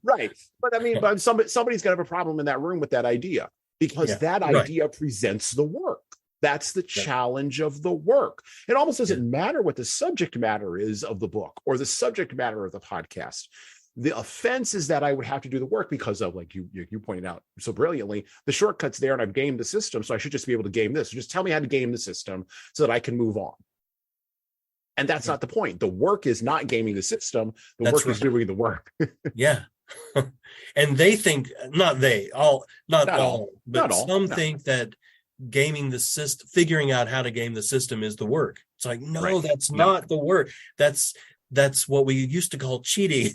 Right. But I mean, somebody's going to have a problem in that room with that idea, because that idea presents the work. That's the challenge of the work. It almost doesn't matter what the subject matter is of the book or the subject matter of the podcast. The offense is that I would have to do the work because of, like you pointed out so brilliantly, the shortcuts there, and I've gamed the system, so I should just be able to game this. So just tell me how to game the system so that I can move on. And that's not the point. The work is not gaming the system. The work is doing the work. Yeah. And they think, not all, but some think that gaming the system, figuring out how to game the system is the work. It's like, no, that's not the work. That's what we used to call cheating.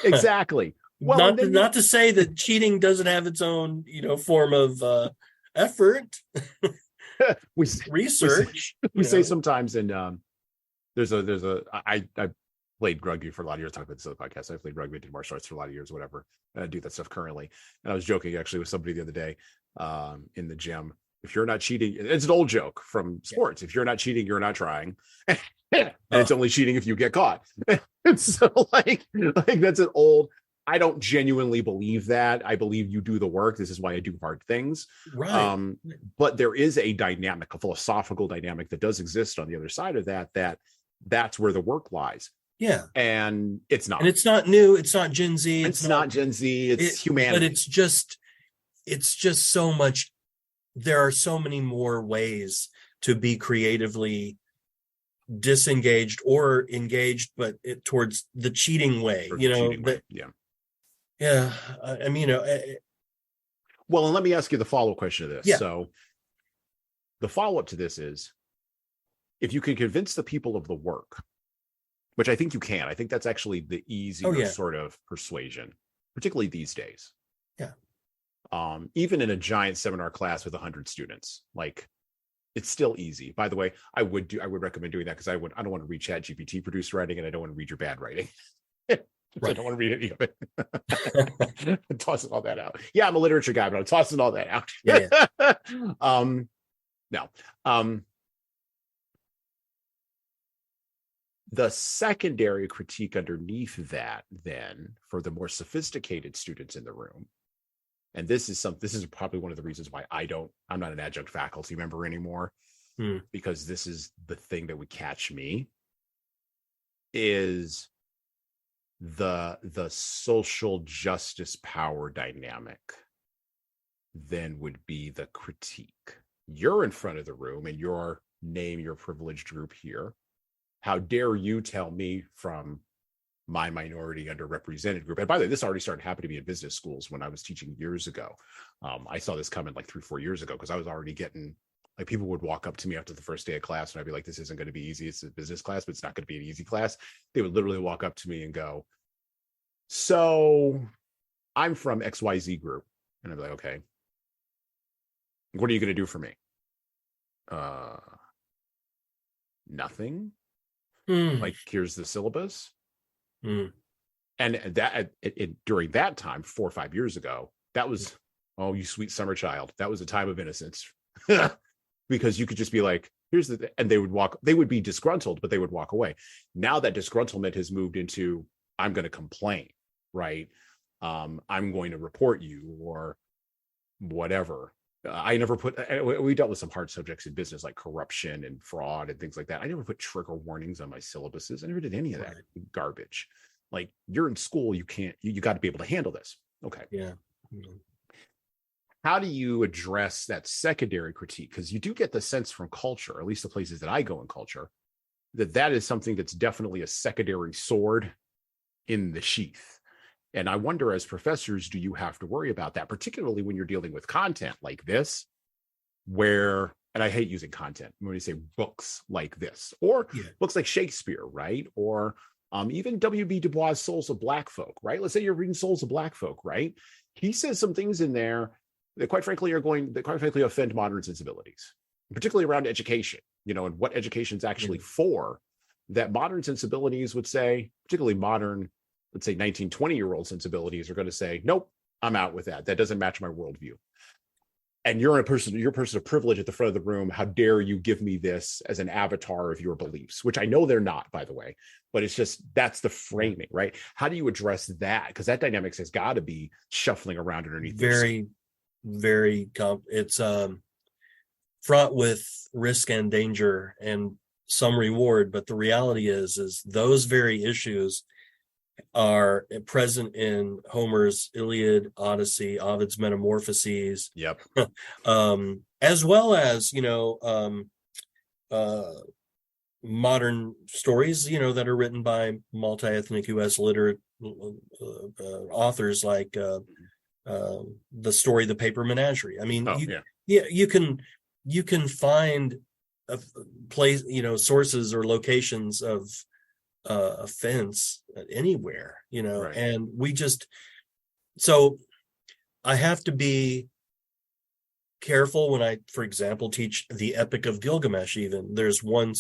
Exactly. Well, not to say that cheating doesn't have its own, form of effort. Research. We say sometimes, and I played rugby for a lot of years. Talk about this other podcast. I played rugby, did martial arts for a lot of years, whatever. And I do that stuff currently. And I was joking actually with somebody the other day in the gym. If you're not cheating, it's an old joke from sports. If you're not cheating, you're not trying. And it's only cheating if you get caught. And so like that's an old, I don't genuinely believe that. I believe you do the work. This is why I do hard things. Right. But there is a dynamic, a philosophical dynamic that does exist on the other side of that's where the work lies. Yeah. And it's not. And it's not new. It's not Gen Z. It's not Gen Z. It's humanity. But it's just so much. There are so many more ways to be creatively disengaged or engaged, but towards the cheating way, yeah. I mean, well, and let me ask you the follow-up question to this. Yeah. So the follow-up to this is, if you can convince the people of the work, which I think you can, I think that's actually the easier sort of persuasion, particularly these days. Yeah. Even in a giant seminar class with 100 students, like, it's still easy. By the way, I would recommend doing that, because I don't want to read ChatGPT produced writing, and I don't want to read your bad writing. Right. I don't want to read any of it. I'm tossing all that out. Yeah, I'm a literature guy, but I'm tossing all that out. The secondary critique underneath that, then, for the more sophisticated students in the room, and this is probably one of the reasons why I'm not an adjunct faculty member anymore, because this is the thing that would catch me, is the social justice power dynamic then would be the critique. You're in front of the room and your privileged group here. How dare you tell me from my minority underrepresented group? And by the way, this already started happening to me in business schools when I was teaching years ago. I saw this coming like 3-4 years ago, because I was already getting, like, people would walk up to me after the first day of class and I'd be like, this isn't going to be easy. It's a business class, but it's not going to be an easy class. They would literally walk up to me and go, so I'm from XYZ group. And I'd be like, okay, what are you going to do for me? Nothing. Like, here's the syllabus. And that during that time, 4 or 5 years ago, that was, oh, you sweet summer child. That was a time of innocence. Because you could just be like, and they would be disgruntled, but they would walk away. Now that disgruntlement has moved into, I'm going to complain, right? I'm going to report you, or whatever. I never we dealt with some hard subjects in business, like corruption and fraud and things like that. I never put trigger warnings on my syllabuses. I never did any of that garbage. Like, you're in school, you got to be able to handle this. Okay. Yeah. How do you address that secondary critique? Because you do get the sense from culture, at least the places that I go in culture, that is something that's definitely a secondary sword in the sheath. And I wonder, as professors, do you have to worry about that, particularly when you're dealing with content like this, where, and I hate using content when you say books like this, or books like Shakespeare, right? Or even W.B. Du Bois' Souls of Black Folk, right? Let's say you're reading Souls of Black Folk, right? He says some things in there that quite frankly offend modern sensibilities, particularly around education, and what education's actually for, that modern sensibilities would say, particularly modern, let's say 19, 20-year-old sensibilities are going to say, nope, I'm out with that. That doesn't match my worldview. And you're a person of privilege at the front of the room. How dare you give me this as an avatar of your beliefs, which I know they're not, by the way, but it's just, that's the framing, right? How do you address that? Because that dynamics has got to be shuffling around underneath. It's fraught with risk and danger and some reward. But the reality is those very issues are present in Homer's Iliad, Odyssey, Ovid's Metamorphoses. Yep. As well as, modern stories, that are written by multi-ethnic U.S. literate authors, like the story The Paper Menagerie. I mean, you can find a place, sources or locations of offense anywhere, right. And so I have to be careful when I, for example, teach the Epic of Gilgamesh. Even there's one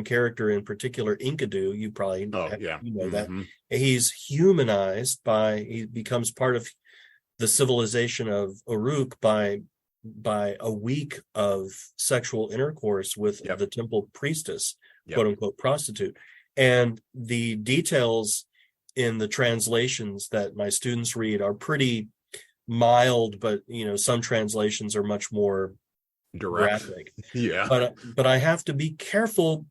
character in particular, Enkidu. You probably that he's humanized he becomes part of the civilization of Uruk by by a week of sexual intercourse with the temple priestess, quote unquote prostitute. And the details in the translations that my students read are pretty mild, but some translations are much more graphic. But I have to be careful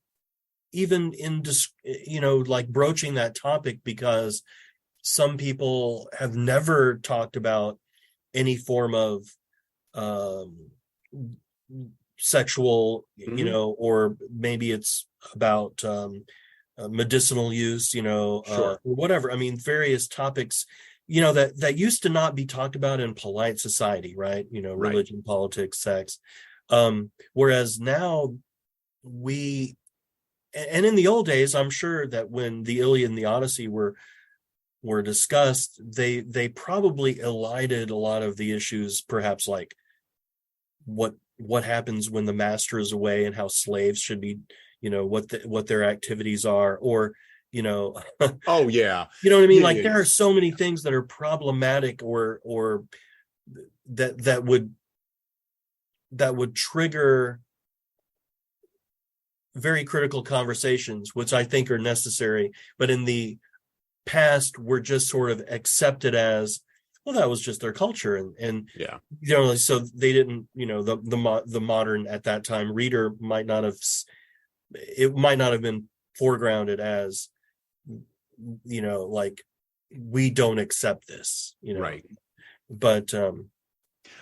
even in like broaching that topic, because some people have never talked about any form of sexual, or maybe it's about medicinal use, or whatever. I mean, various topics, that used to not be talked about in polite society, right? Religion, politics, sex. Whereas now and in the old days, I'm sure that when the Iliad and the Odyssey were discussed, they probably elided a lot of the issues, perhaps like what happens when the master is away and how slaves should be, what their activities are, or oh yeah, you know what I mean? Like there are so many things that are problematic or that would trigger very critical conversations, which I think are necessary, but in the past were just sort of accepted as, well, that was just their culture, and so they didn't, the modern at that time reader might not have been foregrounded as, like, we don't accept this, right. But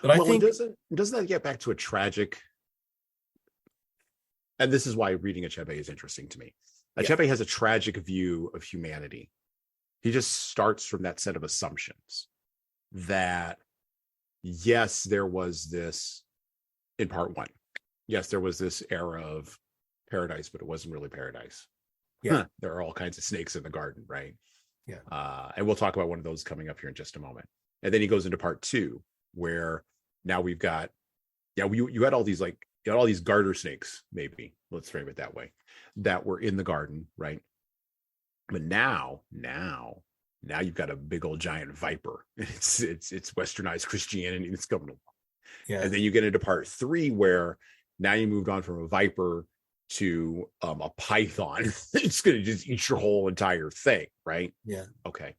I think doesn't that get back to a tragic, and this is why reading Achebe is interesting to me. Achebe has a tragic view of humanity. He just starts from that set of assumptions that, yes, there was this, in part one, yes, there was this era of paradise, but it wasn't really paradise. There are all kinds of snakes in the garden, right? And we'll talk about one of those coming up here in just a moment. And then he goes into part two, where now we've got, you had all these garter snakes, maybe, let's frame it that way, that were in the garden, right? But now you've got a big old giant viper. It's westernized Christianity that's coming along. And then you get into part three, where now you moved on from a viper to a python. It's going to just eat your whole entire thing, right? Okay.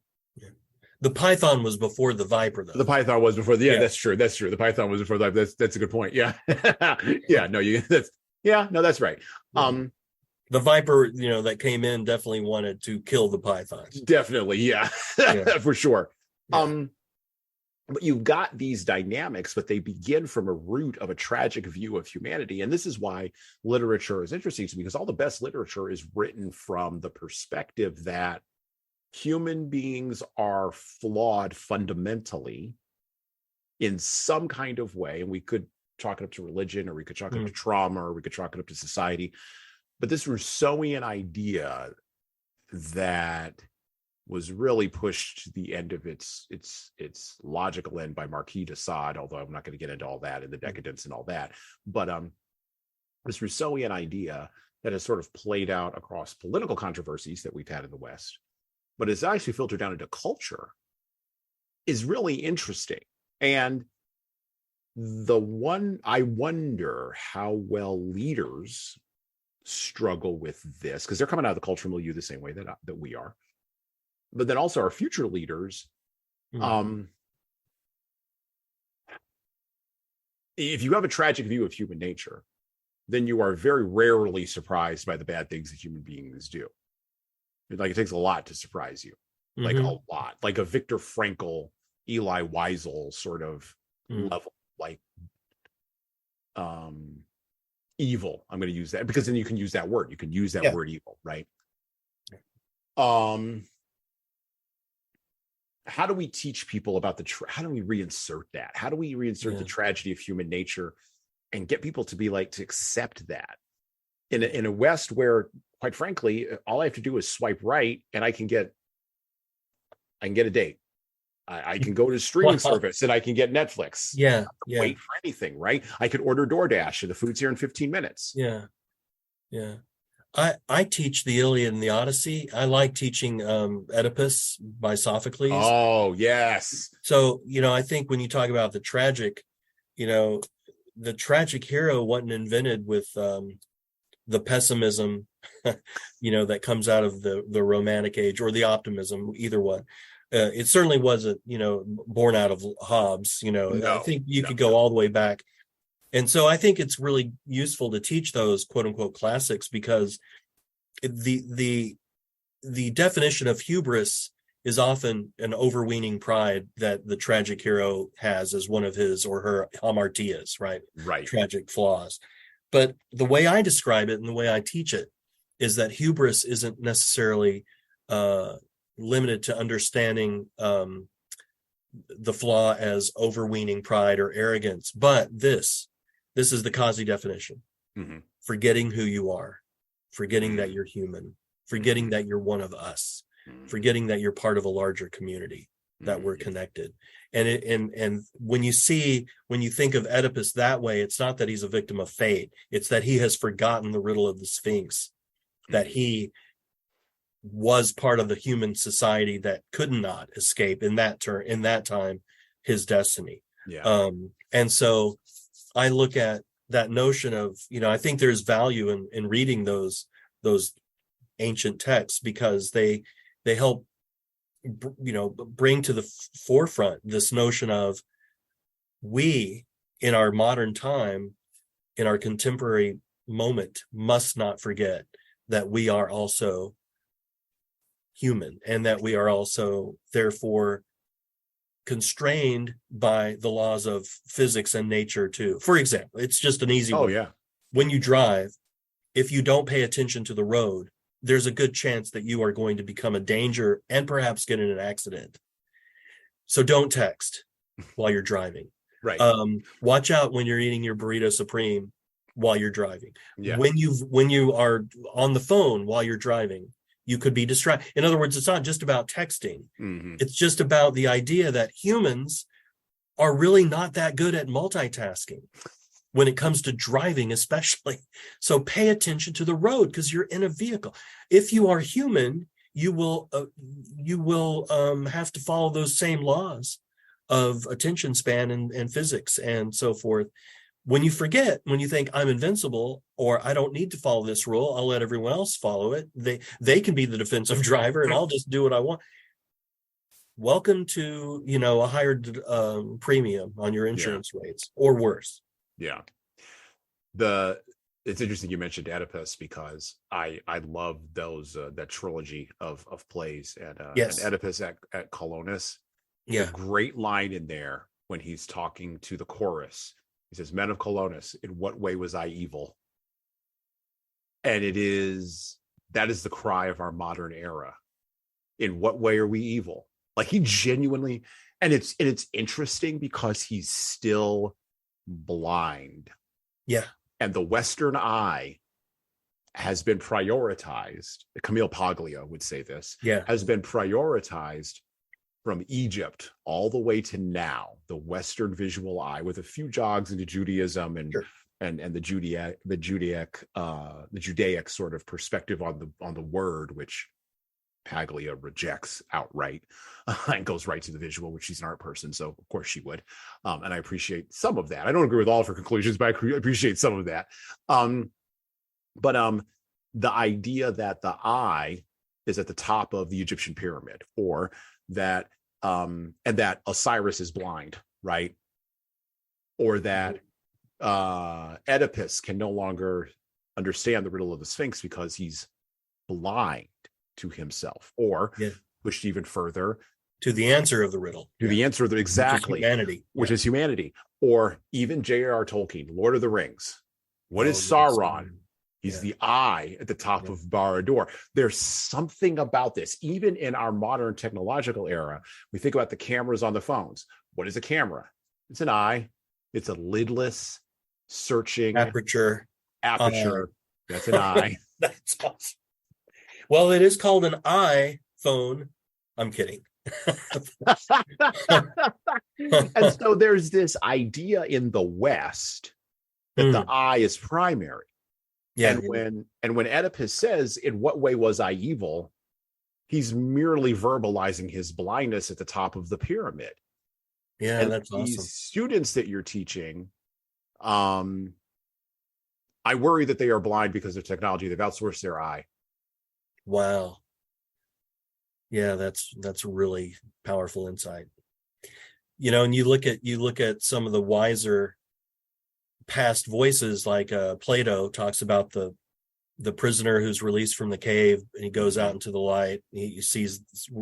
The python was before the viper, though. The python was before that's true. The python was before the viper. That's a good point. That's right. The viper, that came in definitely wanted to kill the pythons. Definitely, for sure. But you've got these dynamics, but they begin from a root of a tragic view of humanity. And this is why literature is interesting to me, because all the best literature is written from the perspective that human beings are flawed fundamentally in some kind of way. And we could chalk it up to religion, or we could chalk it up to trauma, or we could chalk it up to society. But this Rousseauian idea that was really pushed to the end of its logical end by Marquis de Sade, although I'm not going to get into all that and the decadence and all that. But this Rousseauian idea that has sort of played out across political controversies that we've had in the West, but it's actually filtered down into culture, is really interesting. And I wonder how well leaders struggle with this, because they're coming out of the cultural milieu the same way that we are. But then also our future leaders, if you have a tragic view of human nature, then you are very rarely surprised by the bad things that human beings do. Like, it takes a lot to surprise you, like a lot, like a Viktor Frankl, Elie Wiesel sort of level, like evil. I'm going to use that because then you can use that word. You can use that word evil, right? How do we teach people about how do we reinsert that? How do we reinsert the tragedy of human nature and get people to to accept that in a West where, quite frankly, all I have to do is swipe right and I can get a date. I can go to streaming service and I can get Netflix. Wait for anything, right? I could order DoorDash and the food's here in 15 minutes. I teach the Iliad and the Odyssey. I like teaching Oedipus by Sophocles. Oh, yes. So, I think when you talk about the tragic, the tragic hero wasn't invented with the pessimism, that comes out of the Romantic age, or the optimism, either one. It certainly wasn't, born out of Hobbes. I think you could go all the way back. And so I think it's really useful to teach those quote unquote classics, because the definition of hubris is often an overweening pride that the tragic hero has as one of his or her hamartias, right? Tragic flaws. But the way I describe it and the way I teach it is that hubris isn't necessarily limited to understanding the flaw as overweening pride or arrogance, but this is the Quazi definition. Mm-hmm. Forgetting who you are, forgetting that you're human, forgetting that you're one of us, forgetting that you're part of a larger community, that we're connected. And when you think of Oedipus that way, it's not that he's a victim of fate, it's that he has forgotten the riddle of the Sphinx, that he was part of the human society that could not escape in that time his destiny. And so I look at that notion of, I think there's value in reading those ancient texts, because they help bring to the forefront this notion of, we in our modern time, in our contemporary moment, must not forget that we are also human, and that we are also therefore constrained by the laws of physics and nature too. For example, it's just an easy one. When you drive, if you don't pay attention to the road, there's a good chance that you are going to become a danger and perhaps get in an accident. So don't text while you're driving. Watch out when you're eating your burrito supreme while you're driving. When you are on the phone while you're driving, you could be distracted. In other words, it's not just about texting. It's just about the idea that humans are really not that good at multitasking when it comes to driving, especially. So pay attention to the road, because you're in a vehicle. If you are human, you will have to follow those same laws of attention span and physics and so forth. When you forget, when you think I'm invincible, or I don't need to follow this rule, I'll let everyone else follow it. They can be the defensive driver, and I'll just do what I want. Welcome to, a higher premium on your insurance rates, or worse. It's interesting you mentioned Oedipus, because I love those that trilogy of plays, and Oedipus at Colonus. A great line in there when he's talking to the chorus. He says, "Men of Colonus, in what way was I evil?" And that is the cry of our modern era. In what way are we evil? Like, he genuinely, and it's interesting because he's still blind. And the Western eye has been prioritized. Camille Paglia would say this. Has been prioritized from Egypt all the way to now. The Western visual eye, with a few jogs into Judaism and the Judaic sort of perspective on the word, which Paglia rejects outright, and goes right to the visual, which she's an art person, so of course she would. And I appreciate some of that. I don't agree with all of her conclusions, but I appreciate some of that. But the idea that the eye is at the top of the Egyptian pyramid, or that and that Osiris is blind, right? Or that Oedipus can no longer understand the riddle of the Sphinx because he's blind to himself, or pushed even further, to the answer of the riddle, the answer of the exactly which is humanity. Or even J.R.R. Tolkien, Lord of the Rings. What is Sauron? He's the eye at the top of Barad-dûr. There's something about this, even in our modern technological era. We think about the cameras on the phones. What is a camera? It's an eye. It's a lidless, searching aperture. That's an eye. That's awesome. Well, it is called an iPhone. I'm kidding. And so there's this idea in the West that the eye is primary. And when Oedipus says, "In what way was I evil?" he's merely verbalizing his blindness at the top of the pyramid. That's awesome. These students that you're teaching, I worry that they are blind because of technology. They've outsourced their eye. Wow. Yeah, that's really powerful insight. And you look at some of the wiser past voices, like Plato talks about the prisoner who's released from the cave, and he goes out into the light. He sees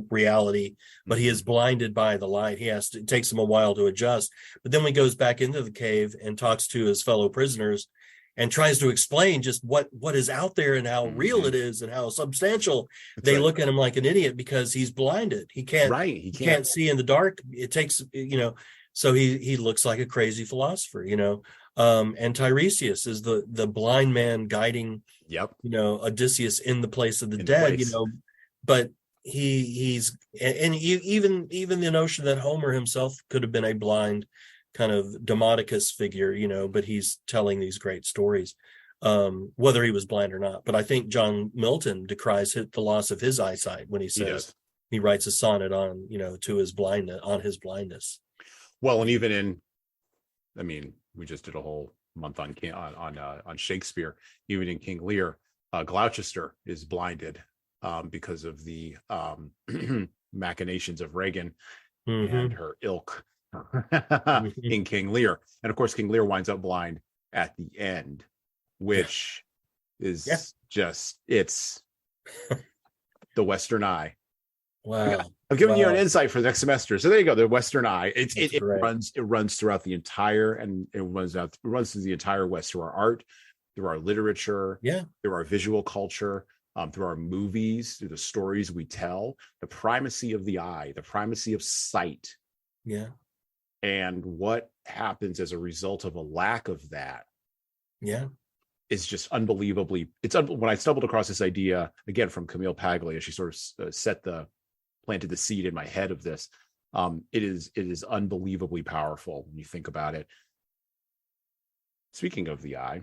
reality, but he is blinded by the light. It takes him a while to adjust. But then when he goes back into the cave and talks to his fellow prisoners and tries to explain just what is out there and how real it is and how substantial, they look at him like an idiot because he's blinded. He can't see in the dark. It takes, so he looks like a crazy philosopher, and Tiresias is the blind man guiding Odysseus in the place of the dead, but he's even the notion that Homer himself could have been a blind kind of Demodicus figure, but he's telling these great stories, whether he was blind or not. But I think John Milton decries the loss of his eyesight when he says he writes a sonnet on, to his blindness. Well, and even we just did a whole month on Shakespeare. Even in King Lear, Gloucester is blinded because of the machinations of Regan and her ilk in King Lear. And of course, King Lear winds up blind at the end, which is it's the Western eye. Wow. I'm giving you an insight for the next semester. So there you go. The Western eye. It runs throughout the entire, and it runs through the entire West, through our art, through our literature, through our visual culture, through our movies, through the stories we tell. The primacy of the eye, the primacy of sight. Yeah. And what happens as a result of a lack of that. Yeah. Is just unbelievably. When I stumbled across this idea again from Camille Paglia, she sort of planted the seed in my head of this. It is unbelievably powerful when you think about it. Speaking of the eye,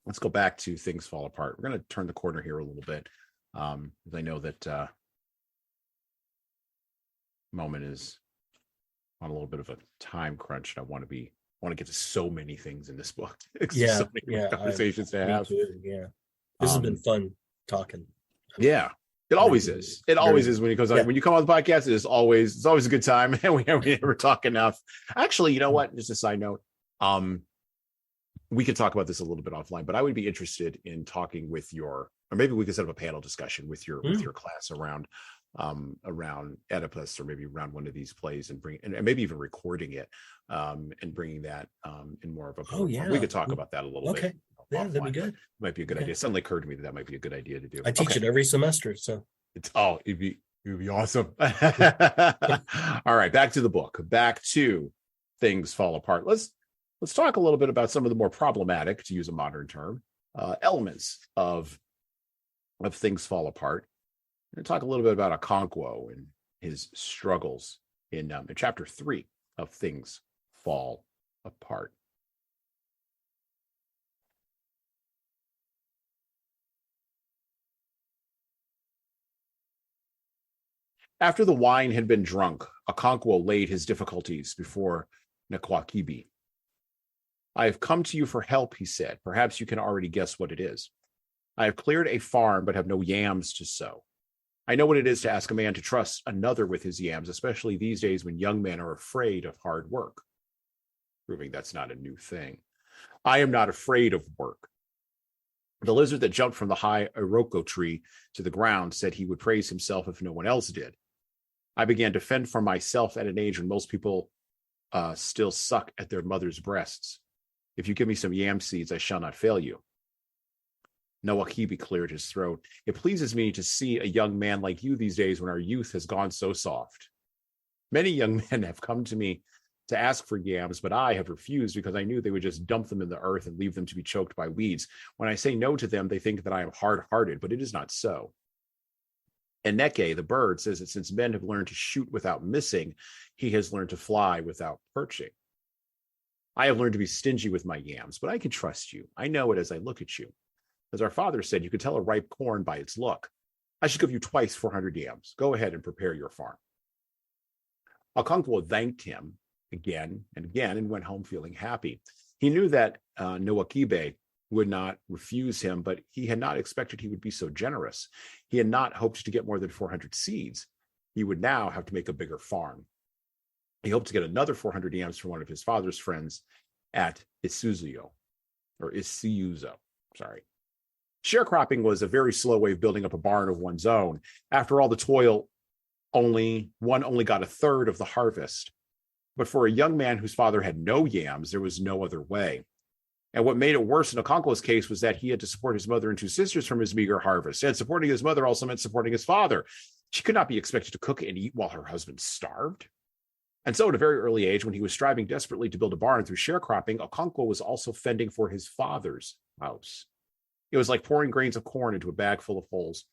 let's go back to Things Fall Apart. We're going to turn the corner here a little bit, because I know that Moumin is on a little bit of a time crunch, and I want to get to so many things in this book. So many conversations to have. This has been fun talking. Yeah. It always is. It always is when it goes on. When you come on the podcast, it's always a good time, and we never talk enough. Actually, you know what? Just a side note. We could talk about this a little bit offline, but I would be interested in talking with or maybe we could set up a panel discussion with your class around Oedipus, or maybe around one of these plays, and maybe even recording it, and bringing that in more of a. We could talk about that a little bit. Yeah, that'd be good. Might be a good idea. It suddenly occurred to me that might be a good idea to do. I teach it every semester, so it'd be awesome. All right, back to the book. Back to Things Fall Apart. Let's talk a little bit about some of the more problematic, to use a modern term, elements of Things Fall Apart. And talk a little bit about Okonkwo and his struggles in chapter 3 of Things Fall Apart. After the wine had been drunk, Okonkwo laid his difficulties before Nkwakibi. I have come to you for help, he said. Perhaps you can already guess what it is. I have cleared a farm, but have no yams to sow. I know what it is to ask a man to trust another with his yams, especially these days when young men are afraid of hard work. Proving that's not a new thing. I am not afraid of work. The lizard that jumped from the high Iroko tree to the ground said he would praise himself if no one else did. I began to fend for myself at an age when most people still suck at their mother's breasts. If you give me some yam seeds, I shall not fail you. Nwakabi cleared his throat. It pleases me to see a young man like you these days when our youth has gone so soft. Many young men have come to me to ask for yams, but I have refused because I knew they would just dump them in the earth and leave them to be choked by weeds. When I say no to them, they think that I am hard-hearted, but it is not so. Eneke, the bird, says that since men have learned to shoot without missing, he has learned to fly without perching. I have learned to be stingy with my yams, but I can trust you. I know it as I look at you. As our father said, you can tell a ripe corn by its look. I should give you twice 400 yams. Go ahead and prepare your farm. Okonkwo thanked him again and again and went home feeling happy. He knew that Noakibe would not refuse him, but he had not expected he would be so generous. He had not hoped to get more than 400 seeds. He would now have to make a bigger farm. He hoped to get another 400 yams from one of his father's friends at Isuzuo. Sharecropping was a very slow way of building up a barn of one's own. After all the toil, one only got a third of the harvest. But for a young man whose father had no yams, there was no other way. And what made it worse in Okonkwo's case was that he had to support his mother and two sisters from his meager harvest. And supporting his mother also meant supporting his father. She could not be expected to cook and eat while her husband starved. And so at a very early age, when he was striving desperately to build a barn through sharecropping, Okonkwo was also fending for his father's house. It was like pouring grains of corn into a bag full of holes.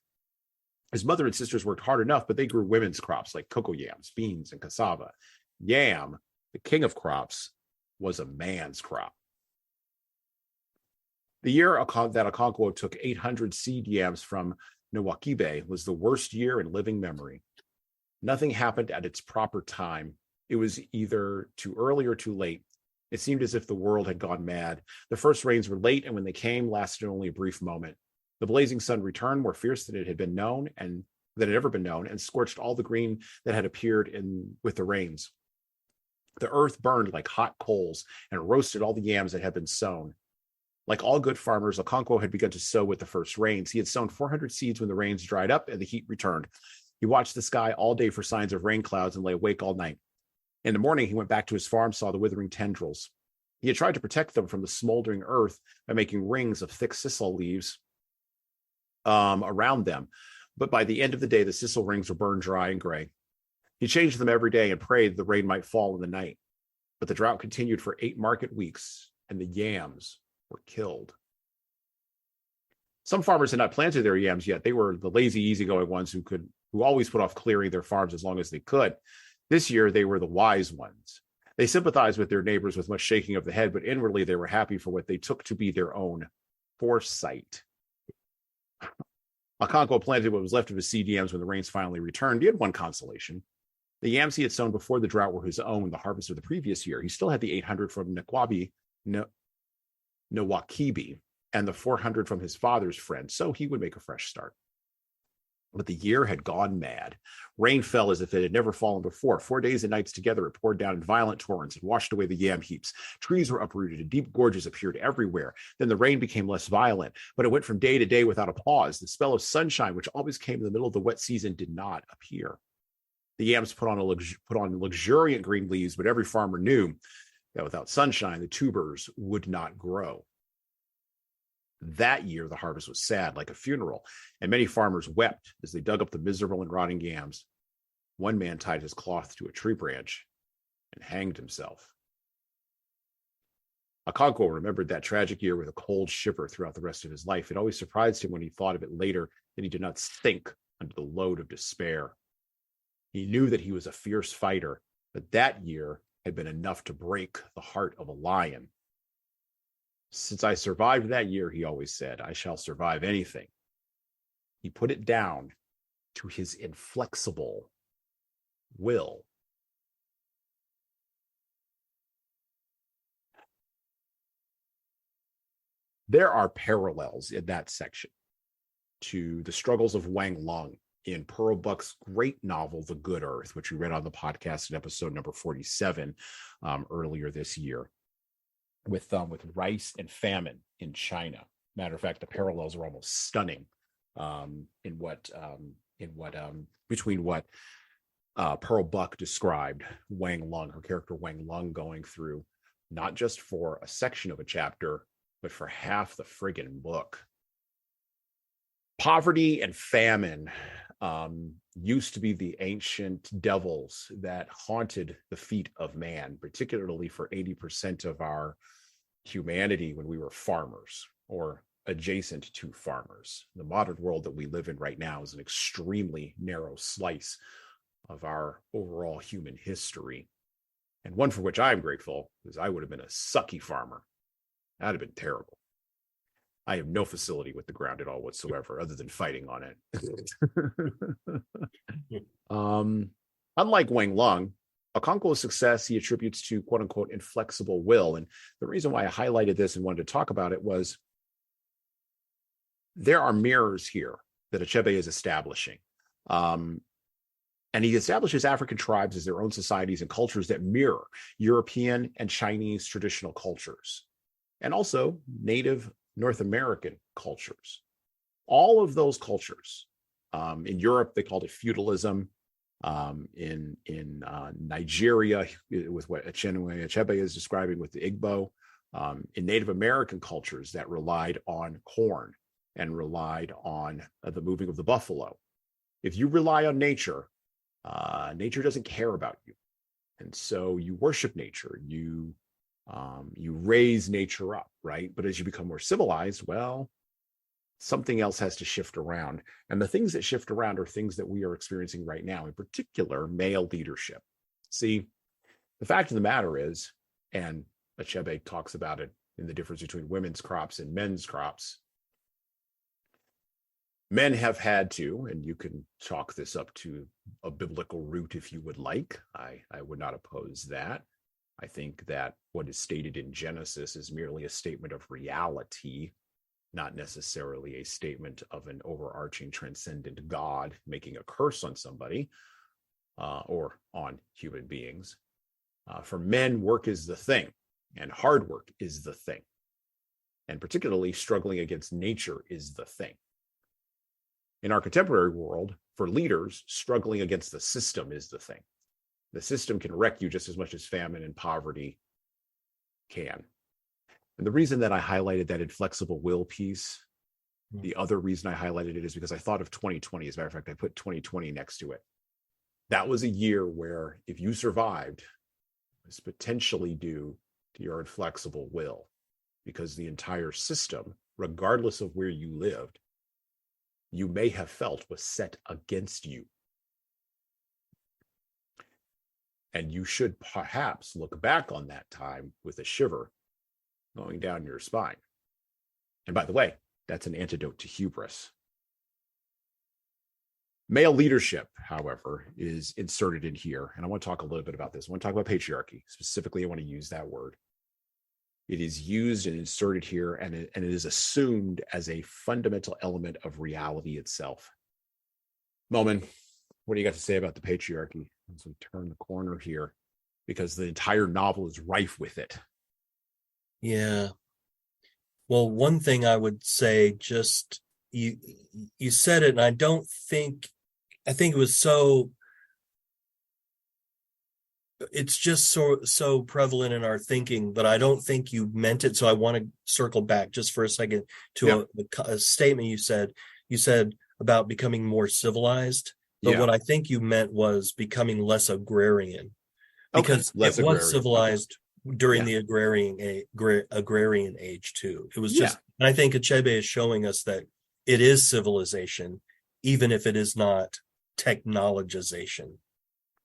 His mother and sisters worked hard enough, but they grew women's crops like cocoa yams, beans, and cassava. Yam, the king of crops, was a man's crop. The year that Okonkwo took 800 seed yams from Noakibe was the worst year in living memory. Nothing happened at its proper time. It was either too early or too late. It seemed as if the world had gone mad. The first rains were late, and when they came, lasted only a brief moment. The blazing sun returned more fierce than it had been known, and that had ever been known, and scorched all the green that had appeared with the rains. The earth burned like hot coals and roasted all the yams that had been sown. Like all good farmers, Okonkwo had begun to sow with the first rains. He had sown 400 seeds when the rains dried up and the heat returned. He watched the sky all day for signs of rain clouds and lay awake all night. In the morning, he went back to his farm, saw the withering tendrils. He had tried to protect them from the smoldering earth by making rings of thick sisal leaves around them. But by the end of the day, the sisal rings were burned dry and gray. He changed them every day and prayed the rain might fall in the night. But the drought continued for 8 market weeks, and the yams were killed. Some farmers had not planted their yams yet. They were the lazy, easygoing ones who always put off clearing their farms as long as they could. This year, they were the wise ones. They sympathized with their neighbors with much shaking of the head, but inwardly they were happy for what they took to be their own foresight. Okonkwo planted what was left of his seed yams when the rains finally returned. He had one consolation. The yams he had sown before the drought were his own, the harvest of the previous year. He still had the 800 from Noakibe and the 400 from his father's friend, so he would make a fresh start. But the year had gone mad. Rain fell as if it had never fallen before. 4 days and nights together, it poured down in violent torrents and washed away the yam heaps. Trees were uprooted and deep gorges appeared everywhere. Then the rain became less violent, but it went from day to day without a pause. The spell of sunshine, which always came in the middle of the wet season, did not appear. The yams put on luxuriant green leaves, but every farmer knew that without sunshine, the tubers would not grow. That year, the harvest was sad, like a funeral, and many farmers wept as they dug up the miserable and rotting yams. One man tied his cloth to a tree branch and hanged himself. Okonkwo remembered that tragic year with a cold shiver throughout the rest of his life. It always surprised him when he thought of it later that he did not sink under the load of despair. He knew that he was a fierce fighter, but that year had been enough to break the heart of a lion. Since I survived that year, he always said, I shall survive anything. He put it down to his inflexible will. There are parallels in that section to the struggles of Wang Lung in Pearl Buck's great novel, The Good Earth, which we read on the podcast in episode number 47 earlier this year. With rice and famine in China. Matter of fact, the parallels are almost stunning between what Pearl Buck described Wang Lung, her character Wang Lung, going through, not just for a section of a chapter, but for half the friggin' book. Poverty and famine used to be the ancient devils that haunted the feet of man, particularly for 80% of our humanity when we were farmers or adjacent to farmers. The modern world that we live in right now is an extremely narrow slice of our overall human history, and one for which I'm grateful, because I would have been a sucky farmer. That'd have been terrible. I have no facility with the ground at all whatsoever, other than fighting on it. Unlike Wang Lung, Okonkwo's success he attributes to quote unquote inflexible will. And the reason why I highlighted this and wanted to talk about it was there are mirrors here that Achebe is establishing. And he establishes African tribes as their own societies and cultures that mirror European and Chinese traditional cultures, and also Native North American cultures. All of those cultures, in Europe, they called it feudalism. In Nigeria, with what Chinua Achebe is describing with the Igbo, in Native American cultures that relied on corn and relied on the moving of the buffalo. If you rely on nature, nature doesn't care about you, and so you worship nature. You raise nature up, right? But as you become more civilized, well, something else has to shift around. And the things that shift around are things that we are experiencing right now, in particular, male leadership. See, the fact of the matter is, and Achebe talks about it in the difference between women's crops and men's crops, men have had to, and you can chalk this up to a biblical root if you would like. I would not oppose that. I think that what is stated in Genesis is merely a statement of reality, not necessarily a statement of an overarching transcendent God making a curse on somebody or on human beings. For men, work is the thing, and hard work is the thing. And particularly struggling against nature is the thing. In our contemporary world, for leaders, struggling against the system is the thing. The system can wreck you just as much as famine and poverty can. And the reason that I highlighted that inflexible will piece, the other reason I highlighted it is because I thought of 2020. As a matter of fact, I put 2020 next to it. That was a year where if you survived, it was potentially due to your inflexible will, because the entire system, regardless of where you lived, you may have felt was set against you. And you should perhaps look back on that time with a shiver going down your spine. And by the way, that's an antidote to hubris. Male leadership, however, is inserted in here. And I want to talk a little bit about this. I want to talk about patriarchy. Specifically, I want to use that word. It is used and inserted here, and it is assumed as a fundamental element of reality itself. Moumin, what do you got to say about the patriarchy as we turn the corner here? Because the entire novel is rife with it. Yeah. Well, one thing I would say, just you said it, and I think it was so, it's just so prevalent in our thinking, but I don't think you meant it. So I want to circle back just for a second to a statement you said. You said about becoming more civilized, but what I think you meant was becoming less agrarian, because it was civilized during the agrarian age too. It was just, and I think Achebe is showing us that it is civilization, even if it is not technologization,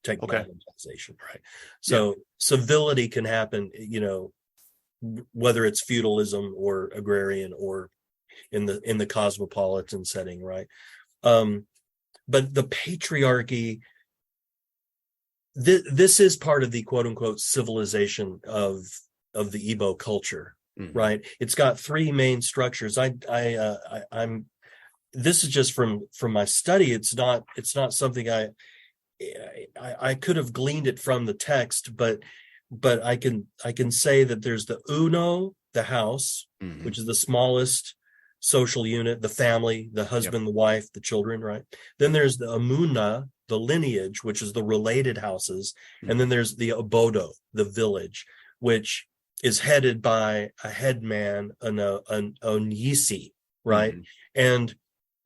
right? So civility can happen, whether it's feudalism or agrarian or in the cosmopolitan setting, right? But the patriarchy, this is part of the quote unquote civilization of the Igbo culture, right? It's got three main structures. I'm this is just from my study. It's not something I could have gleaned it from the text, but I can say that there's the Uno, the house, which is the smallest social unit, the family, the husband, the wife, the children, right? Then there's the Amuna, the lineage, which is the related houses. And then there's the Obodo, the village, which is headed by a headman, an Onyisi, right? And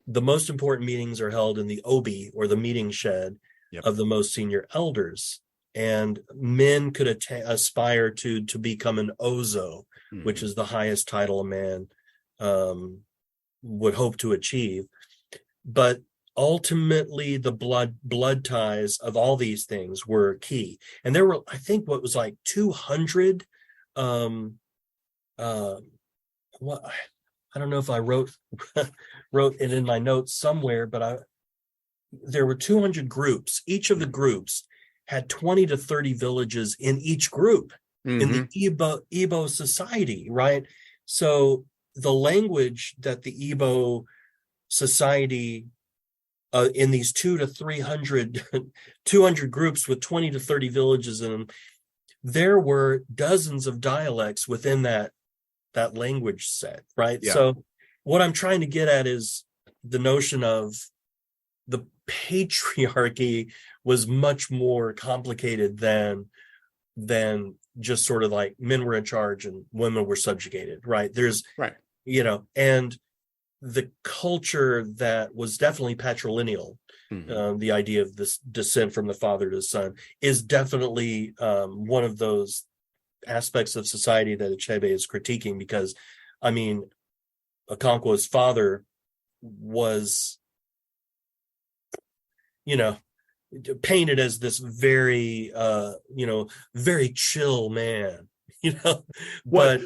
the most important meetings are held in the Obi, or the meeting shed of the most senior elders. And men could aspire to become an Ozo, which is the highest title a man would hope to achieve. But ultimately, the blood ties of all these things were key. And there were, I think, what was like 200 I don't know if I wrote it in my notes somewhere, but there were 200 groups. Each of the groups had 20 to 30 villages in each group in the Igbo society, right? So the language that the Igbo society in these 200 groups with 20 to 30 villages in them, there were dozens of dialects within that language set, right? Yeah. So what I'm trying to get at is the notion of the patriarchy was much more complicated than just sort of like men were in charge and women were subjugated, right? There's, right, and the culture that was definitely patrilineal, the idea of this descent from the father to the son, is definitely one of those aspects of society that Achebe is critiquing, because, I mean, Okonkwo's father was, painted as this very, very chill man, but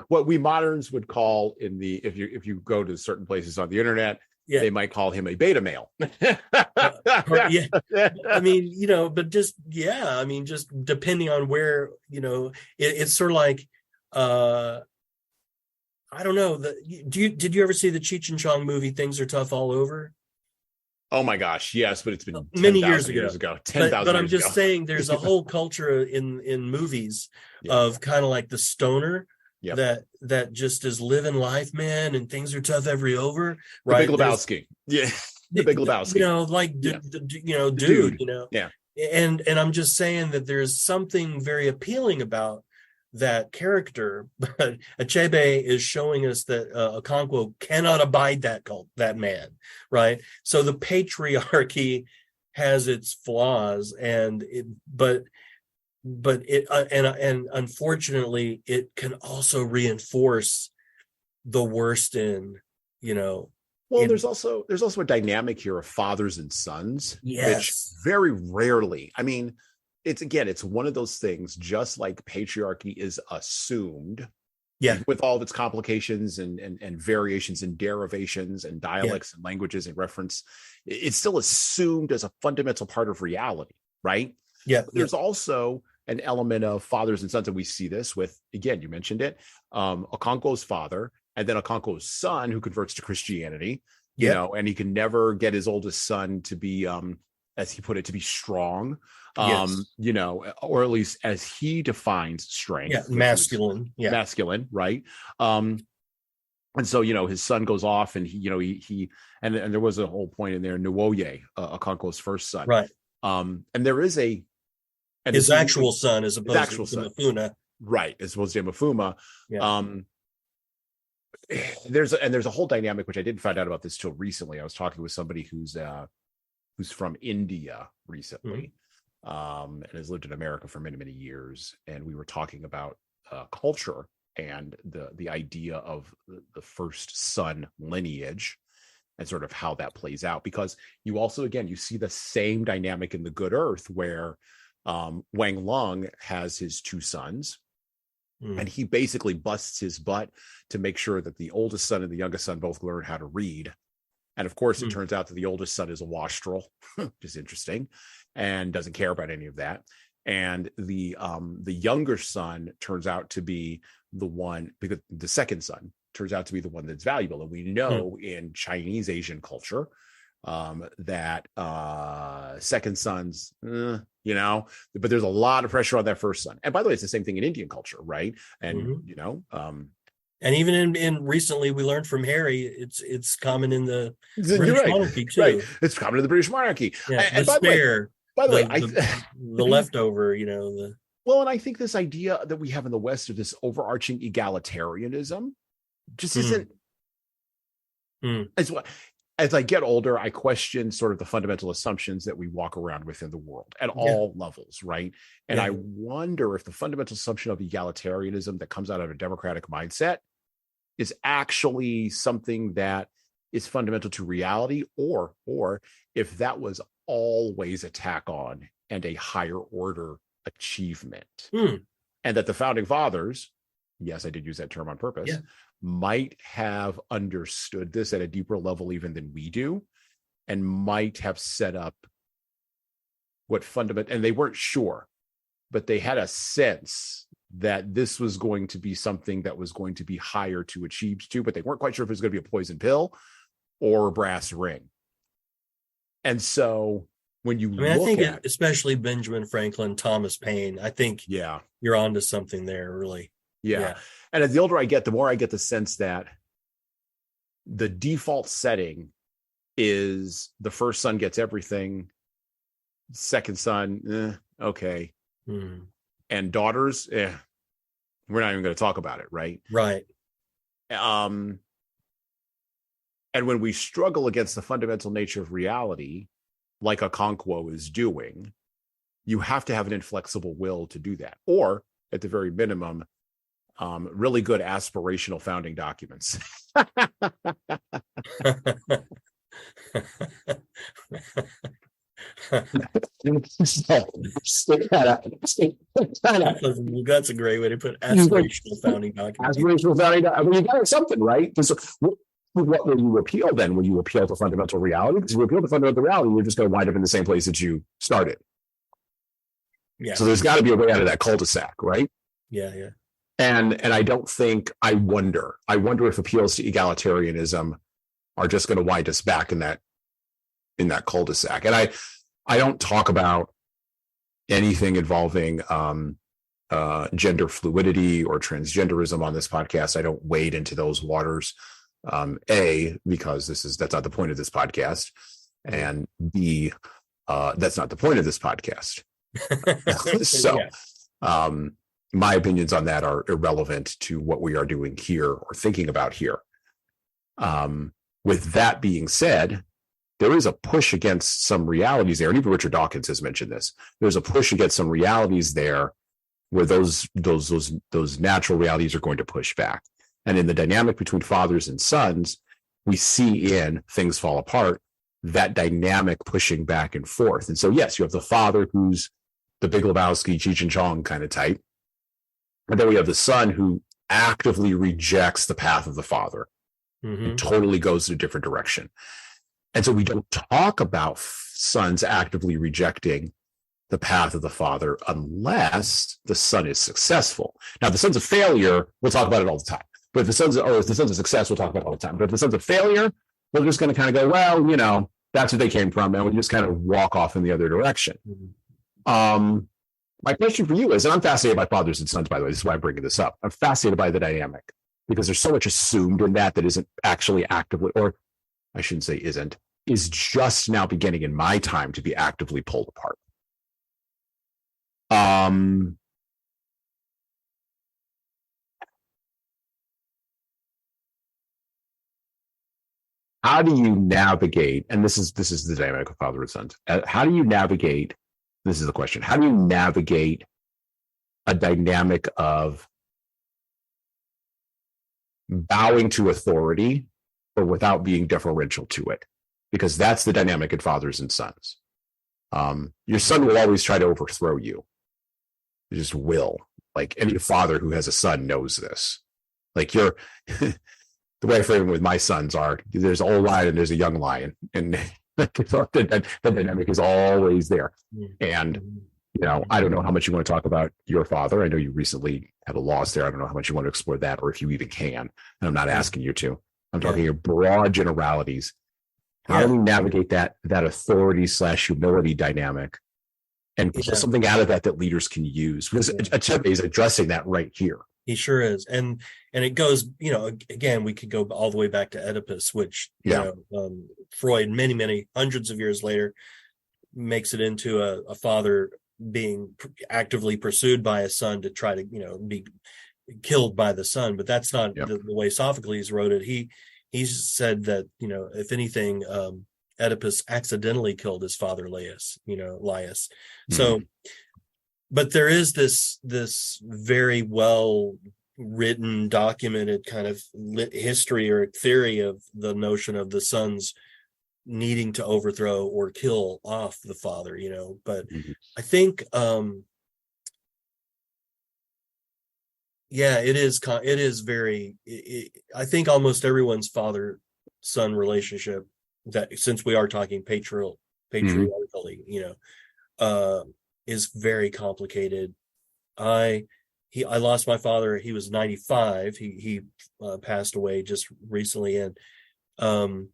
what we moderns would call if you go to certain places on the internet, they might call him a beta male. Yeah, I mean, but just depending on where, it's sort of like, I don't know. Did you ever see the Cheech and Chong movie Things Are Tough All Over? Oh my gosh, yes, but it's been many years ago. 10,000. But I'm just saying, there's a whole culture in movies of kind of like the stoner that just is living life, man, and things are tough every over. Right? The Big Lebowski, the Big Lebowski. Dude. Yeah. And I'm just saying that there's something very appealing about that character, but Achebe is showing us that Okonkwo cannot abide that man, right? So the patriarchy has its flaws, and unfortunately it can also reinforce the worst in. Well, there's also a dynamic here of fathers and sons, which very rarely, I mean, it's one of those things, just like patriarchy is assumed, with all of its complications and variations and derivations and dialects and languages and reference, it's still assumed as a fundamental part of reality, right? But there's also an element of fathers and sons, and we see this with, again, you mentioned it, Okonkwo's father, and then Okonkwo's son, who converts to Christianity, and he can never get his oldest son to be, as he put it, to be strong, or at least as he defines strength, masculine, right? And so, his son goes off, and he and there was a whole point in there, Nwoye, Okonkwo's first son, right? And there is his actual son, as opposed to Mafuna, right? As opposed to Mafuma. There's a whole dynamic, which I didn't find out about this till recently. I was talking with somebody who's from India recently, and has lived in America for many, many years. And we were talking about culture and the idea of the first son lineage and sort of how that plays out. Because you also, again, you see the same dynamic in the Good Earth, where Wang Lung has his two sons, and he basically busts his butt to make sure that the oldest son and the youngest son both learn how to read. And of course, it turns out that the oldest son is a wastrel, which is interesting, and doesn't care about any of that. And the younger son turns out to be the one, because the second son turns out to be the one that's valuable. And we know in Chinese Asian culture that second sons, but there's a lot of pressure on that first son. And by the way, it's the same thing in Indian culture, right? And and even in recently, we learned from Harry, it's common in the British monarchy too. Right. It's common in the British monarchy. Yeah, and by the way, the leftover, Well, and I think this idea that we have in the West of this overarching egalitarianism just isn't. As I get older, I question sort of the fundamental assumptions that we walk around with in the world at all levels, right? And I wonder if the fundamental assumption of egalitarianism that comes out of a democratic mindset is actually something that is fundamental to reality, or if that was always a tack on and a higher order achievement. And that the founding fathers, yes, I did use that term on purpose, might have understood this at a deeper level even than we do, and might have set up and they weren't sure, but they had a sense that this was going to be something that was going to be higher to achieve to, but they weren't quite sure if it was going to be a poison pill or a brass ring. And so when you I think especially Benjamin Franklin, Thomas Paine, I think you're onto something there, really. Yeah. And as the older I get, the more I get the sense that the default setting is the first son gets everything, second son, okay. And daughters, we're not even going to talk about it, right? Right. And when we struggle against the fundamental nature of reality, like Okonkwo is doing, you have to have an inflexible will to do that. Or, at the very minimum, really good aspirational founding documents. That's a great way to put aspirational founding documents. Aspirational founding. I mean, you got something, right? What will you appeal then? Will you appeal to fundamental reality? Because if you appeal to fundamental reality, you're just going to wind up in the same place that you started. Yeah. So there's got to be a way out of that cul-de-sac, right? Yeah, yeah. And I don't think, I wonder if appeals to egalitarianism are just going to wind us back in that cul-de-sac. And I don't talk about anything involving gender fluidity or transgenderism on this podcast. I don't wade into those waters. Because that's not the point of this podcast, and B, that's not the point of this podcast. So, my opinions on that are irrelevant to what we are doing here or thinking about here. With that being said, there is a push against some realities there, and even Richard Dawkins has mentioned this. There's a push against some realities there where those natural realities are going to push back. And in the dynamic between fathers and sons, we see in Things Fall Apart that dynamic pushing back and forth. And so, yes, you have the father who's the Big Lebowski, Cheech and Chong kind of type. And then we have the son who actively rejects the path of the father and totally goes in a different direction. And so we don't talk about sons actively rejecting the path of the father unless the son is successful. Now, the son's a failure, we'll talk about it all the time. But if the son's a success, we'll talk about it all the time. But if the son's a failure, we're just going to kind of go, well, that's where they came from, and we just kind of walk off in the other direction. My question for you is, and I'm fascinated by fathers and sons, by the way, this is why I'm bringing this up. I'm fascinated by the dynamic because there's so much assumed in that isn't actually actively, or I shouldn't say isn't, is just now beginning in my time to be actively pulled apart. How do you navigate, and this is the dynamic of father and son. How do you navigate, this is the question, how do you navigate a dynamic of bowing to authority, but without being deferential to it? Because that's the dynamic in fathers and sons. Your son will always try to overthrow you. He just will. Like any father who has a son knows this. Like you're... The way I frame it with my sons are, there's an old lion and there's a young lion, and the dynamic is always there. And I don't know how much you want to talk about your father. I know you recently had a loss there. I don't know how much you want to explore that, or if you even can. And I'm not asking you to. I'm talking in broad generalities. How do we navigate that authority/humility dynamic and pull something out of that leaders can use? Because Achebe is addressing that right here. He sure is. And it goes, again, we could go all the way back to Oedipus, which Freud, many hundreds of years later, makes it into a father being actively pursued by a son to try to, be killed by the son. But that's not the way Sophocles wrote it. He said that, if anything, Oedipus accidentally killed his father Laius. So, but there is this very well written, documented kind of history or theory of the notion of the sons needing to overthrow or kill off the father, but I think, it is very, I think almost everyone's father-son relationship, that since we are talking patriarchally, is very complicated. I lost my father. He was 95. He passed away just recently, and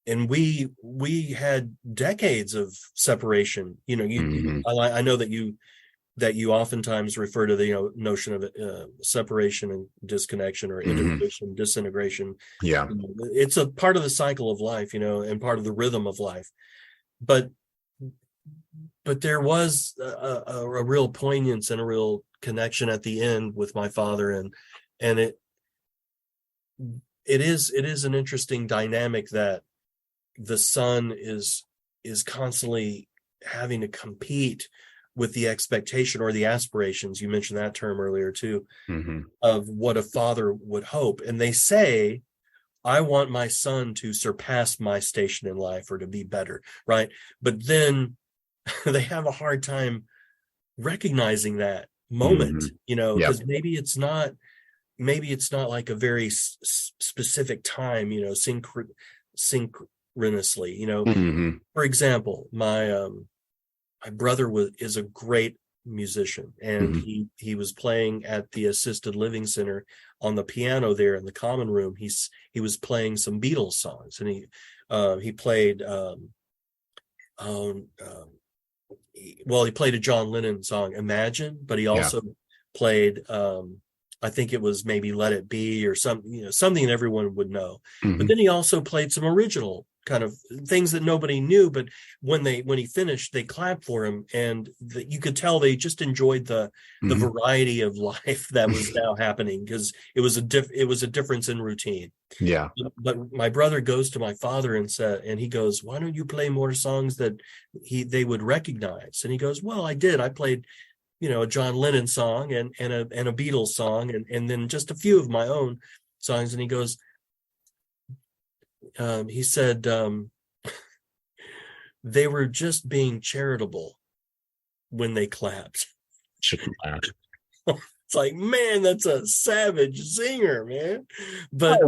we had decades of separation. You know, I know that you oftentimes refer to the notion of separation and disconnection, or integration, disintegration. Yeah. It's a part of the cycle of life, and part of the rhythm of life. But there was a real poignance and a real connection at the end with my father, and it is an interesting dynamic that the son is constantly having to compete with the expectation or the aspirations, you mentioned that term earlier too, of what a father would hope. And they say, I want my son to surpass my station in life, or to be better, right? But then they have a hard time recognizing that moment, because maybe it's not like a very specific time, synchronously, For example, my brother is a great musician, and he was playing at the assisted living center on the piano there in the common room. He was playing some Beatles songs, and he played he played a John Lennon song, Imagine, but he also played I think it was maybe Let It Be, or something that everyone would know. But then he also played some original kind of things that nobody knew, but when he finished, they clapped for him, and you could tell they just enjoyed the variety of life that was now happening, because it was a difference in routine. Yeah. But my brother goes to my father and he goes, why don't you play more songs that they would recognize? And he goes, well, I did. I played a John Lennon song and a Beatles song, and then just a few of my own songs. And he goes, he said, they were just being charitable when they clapped. It's like, man, that's a savage singer, man. But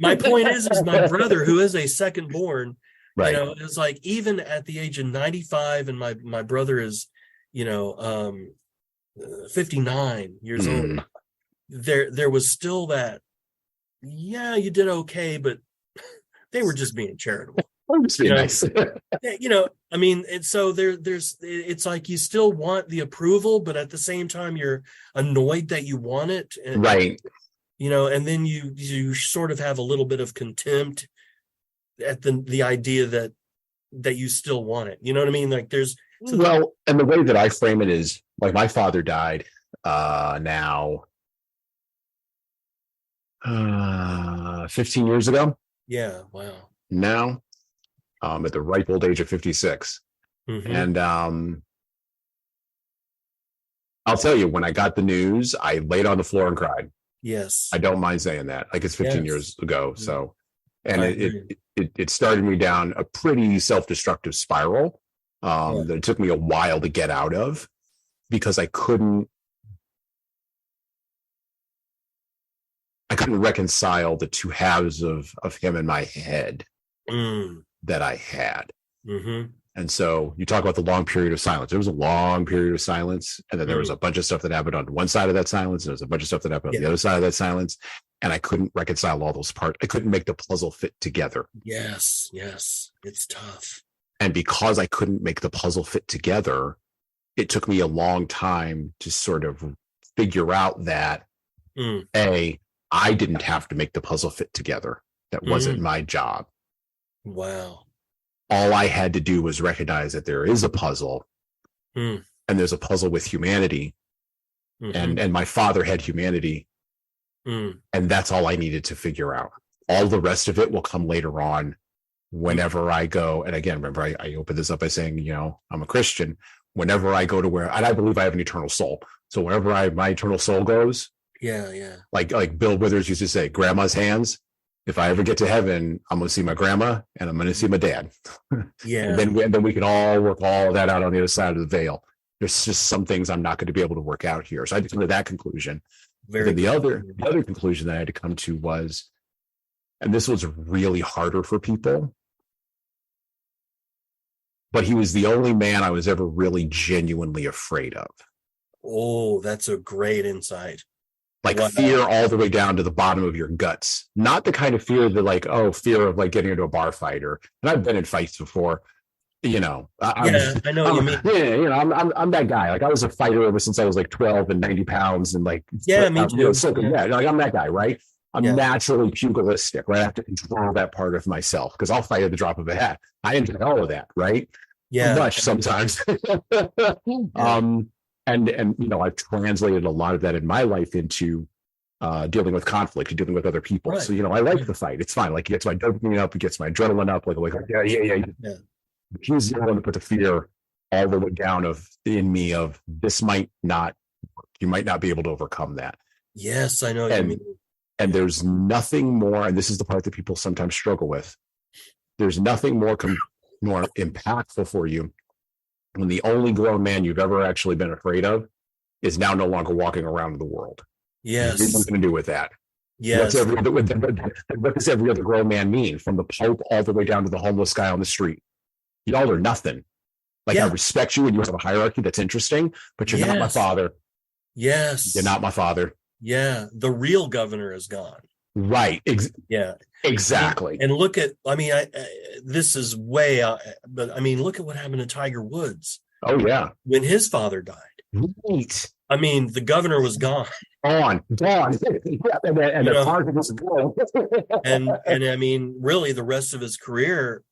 my point is my brother, who is a second born, right, is like, even at the age of 95, and my brother is 59 years old, there was still that, you did okay, but they were just being charitable. Nice. I mean, and so it's like, you still want the approval, but at the same time you're annoyed that you want it, right? And then you sort of have a little bit of contempt at the idea that you still want it. You know what I mean? Like, there's and the way that I frame it is, like, my father died now 15 years ago. Yeah. Wow. Now, at the ripe old age of 56. And I'll tell you, when I got the news, I laid on the floor and cried. Yes. I don't mind saying that. Like, it's 15 years ago. So, and it started me down a pretty self-destructive spiral that it took me a while to get out of, because I couldn't reconcile the two halves of him in my head that I had. And so you talk about the long period of silence. There was a long period of silence, and then there was a bunch of stuff that happened on one side of that silence, and there was a bunch of stuff that happened on the other side of that silence, and I couldn't reconcile all those parts. I couldn't make the puzzle fit together. Yes, it's tough. And because I couldn't make the puzzle fit together, it took me a long time to sort of figure out that I didn't have to make the puzzle fit together. That wasn't my job. Wow. All I had to do was recognize that there is a puzzle, and there's a puzzle with humanity, and my father had humanity, and that's all I needed to figure out. All the rest of it will come later on, whenever I go. And again, remember, I opened this up by saying, I'm a Christian. Whenever I go to and I believe I have an eternal soul. So wherever my eternal soul goes, like Bill Withers used to say, grandma's hands. If I ever get to heaven, I'm going to see my grandma and I'm going to see my dad. And then we can all work all of that out on the other side of the veil. There's just some things I'm not going to be able to work out here. So I had to come to that conclusion. Then the other conclusion that I had to come to was, and this was really harder for people, but he was the only man I was ever really genuinely afraid of. Oh, that's a great insight. Like Wow. fear all the way down to the bottom of your guts. Not the kind of fear that like, oh, fear of like getting into a bar fight, or, and I've been in fights before, you know. I know what you mean. Yeah, you know, I'm that guy. Like I was a fighter ever since I was like 12 and 90 pounds and like, Yeah, me too. You know, yeah, like I'm that guy, right? I'm Yeah. naturally pugilistic, right? I have to control that part of myself because I'll fight at the drop of a hat. I enjoy all of that, right? Yeah. Too much sometimes. And you know, I've translated a lot of that in my life into dealing with conflict, dealing with other people. Right. So, you know, I like the fight. It's fine. Like it gets my dopamine up, it gets my adrenaline up, like yeah. He's the one to put the fear all the way down in me of this might not work. You might not be able to overcome that. Yes, I know what you mean. And there's nothing more, and this is the part that people sometimes struggle with. There's nothing more impactful for you when the only grown man you've ever actually been afraid of is now no longer walking around the world. Yes. What are you going to do with that? Yes. What does every other grown man mean? From the Pope all the way down to the homeless guy on the street. Y'all are nothing. Like, I respect you and you have a hierarchy that's interesting, but you're not my father. Yes. You're not my father. Yeah. The real governor is gone. Right. Yeah. Exactly. And look at, I mean, this is way out, but I mean, look at what happened to Tiger Woods. Oh, yeah. When his father died. Right. I mean, the governor was gone. Gone. Yeah, and the party was gone. and I mean, really, the rest of his career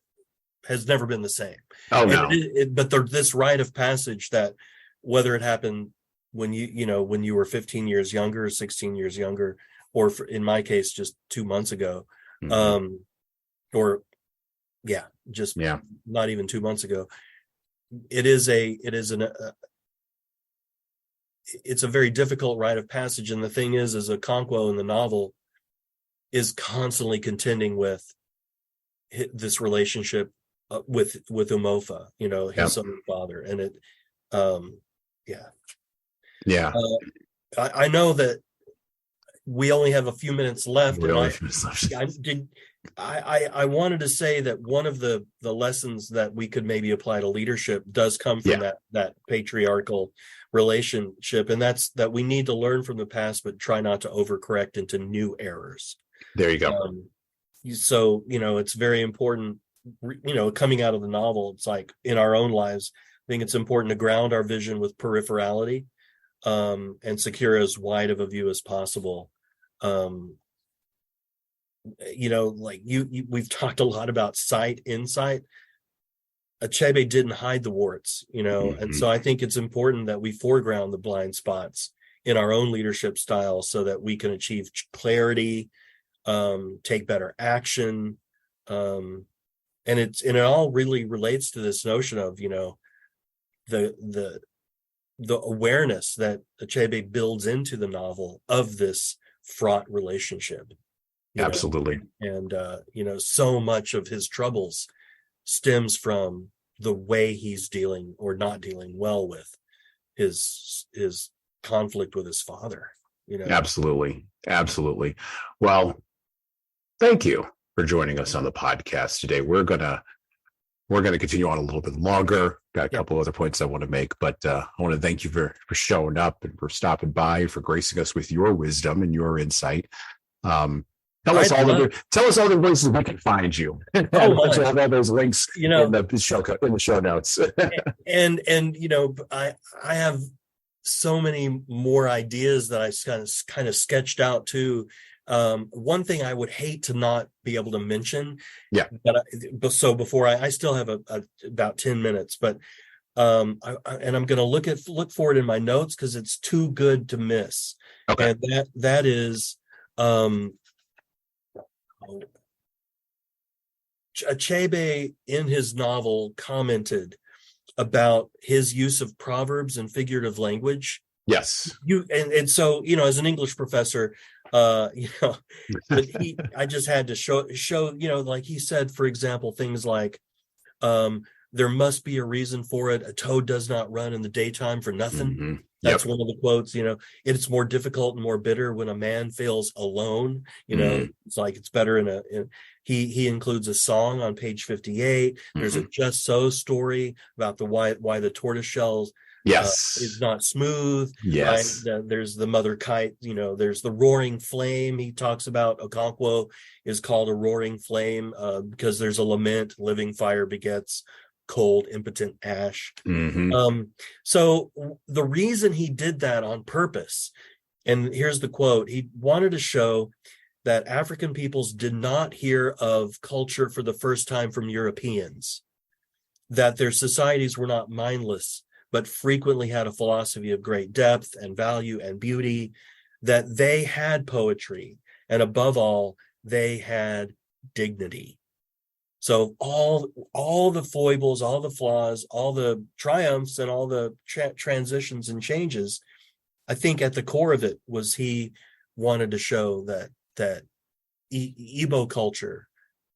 has never been the same. Oh, no. But this rite of passage that whether it happened when when you were 15 years younger, 16 years younger, or in my case, just 2 months ago, not even 2 months ago. It's a very difficult rite of passage. And the thing is Okonkwo in the novel is constantly contending with this relationship with Umofa, his own father. And it, I know that we only have a few minutes left. I wanted to say that one of the lessons that we could maybe apply to leadership does come from that patriarchal relationship, and that's that we need to learn from the past, but try not to overcorrect into new errors. There you go. So it's very important. Coming out of the novel, it's like in our own lives, I think it's important to ground our vision with peripherality, and secure as wide of a view as possible. We've talked a lot about insight. Achebe didn't hide the warts, and so I think it's important that we foreground the blind spots in our own leadership style so that we can achieve clarity, take better action. And it all really relates to this notion of, the awareness that Achebe builds into the novel of this fraught relationship. Absolutely. And so much of his troubles stems from the way he's dealing or not dealing well with his conflict with his father. Absolutely. Well, thank you for joining us on the podcast today. We're gonna continue on a little bit longer. Got a couple other points I want to make, but I want to thank you for showing up and for stopping by, for gracing us with your wisdom and your insight. Tell us all the places we can find you. All those links in the show notes. and I have so many more ideas that I kind of sketched out too. One thing I would hate to not be able to mention. Yeah. So before I still have about 10 minutes, but I'm going to look for it in my notes because it's too good to miss. Okay. And that is. Achebe in his novel commented about his use of proverbs and figurative language. Yes. And so, as an English professor, but I just had to show, like he said, for example, things like, there must be a reason for it. A toad does not run in the daytime for nothing. That's one of the quotes, it's more difficult and more bitter when a man feels alone. It's like it's better he includes a song on page 58. There's a Just So story about why the tortoise shells is not smooth. Yes. Right? There's the mother kite, there's the roaring flame. He talks about Okonkwo is called a roaring flame because there's a lament, living fire begets cold, impotent ash. So the reason he did that on purpose, and here's the quote, he wanted to show that African peoples did not hear of culture for the first time from Europeans, that their societies were not mindless, but frequently had a philosophy of great depth and value and beauty, that they had poetry, and above all, they had dignity. So all the foibles, all the flaws, all the triumphs, and all the transitions and changes, I think at the core of it was he wanted to show that Igbo culture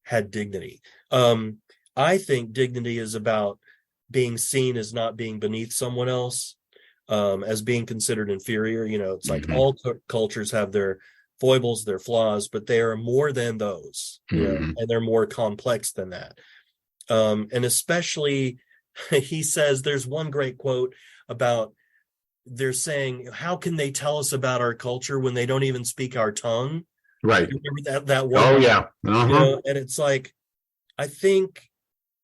had dignity. I think dignity is about being seen as not being beneath someone else, as being considered inferior. It's like all cultures have their foibles, their flaws, but they are more than those, and they're more complex than that. And especially, he says, there's one great quote about, they're saying, how can they tell us about our culture when they don't even speak our tongue? Right. You remember that one? Oh, yeah. And it's like, I think,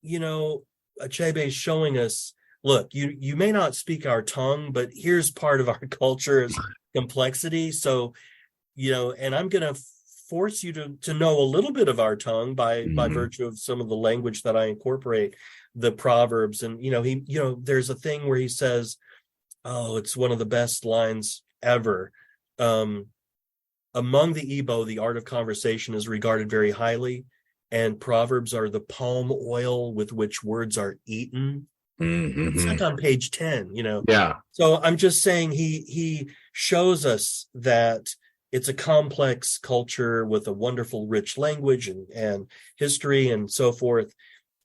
Achebe is showing us, look, you may not speak our tongue, but here's part of our culture's complexity. So, and I'm going to force you to know a little bit of our tongue by virtue of some of the language that I incorporate, the proverbs. And, there's a thing where he says, it's one of the best lines ever. Among the Igbo, the art of conversation is regarded very highly, and proverbs are the palm oil with which words are eaten. It's like on page 10, Yeah. So I'm just saying he shows us that it's a complex culture with a wonderful, rich language and history and so forth.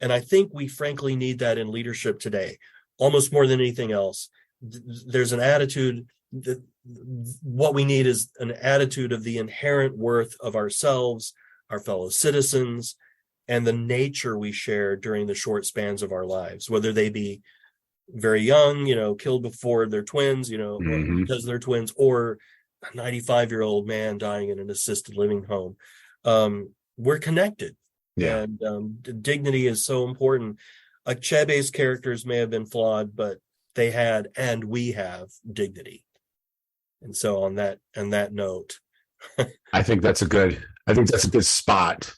And I think we frankly need that in leadership today, almost more than anything else. There's an attitude that what we need is an attitude of the inherent worth of ourselves, our fellow citizens, and the nature we share during the short spans of our lives, whether they be very young, killed before they're twins, because they're twins, or a 95-year-old man dying in an assisted living home. We're connected. Yeah. And dignity is so important. Achebe's characters may have been flawed, but they had, and we have, dignity. And so on that note, I think that's a good spot.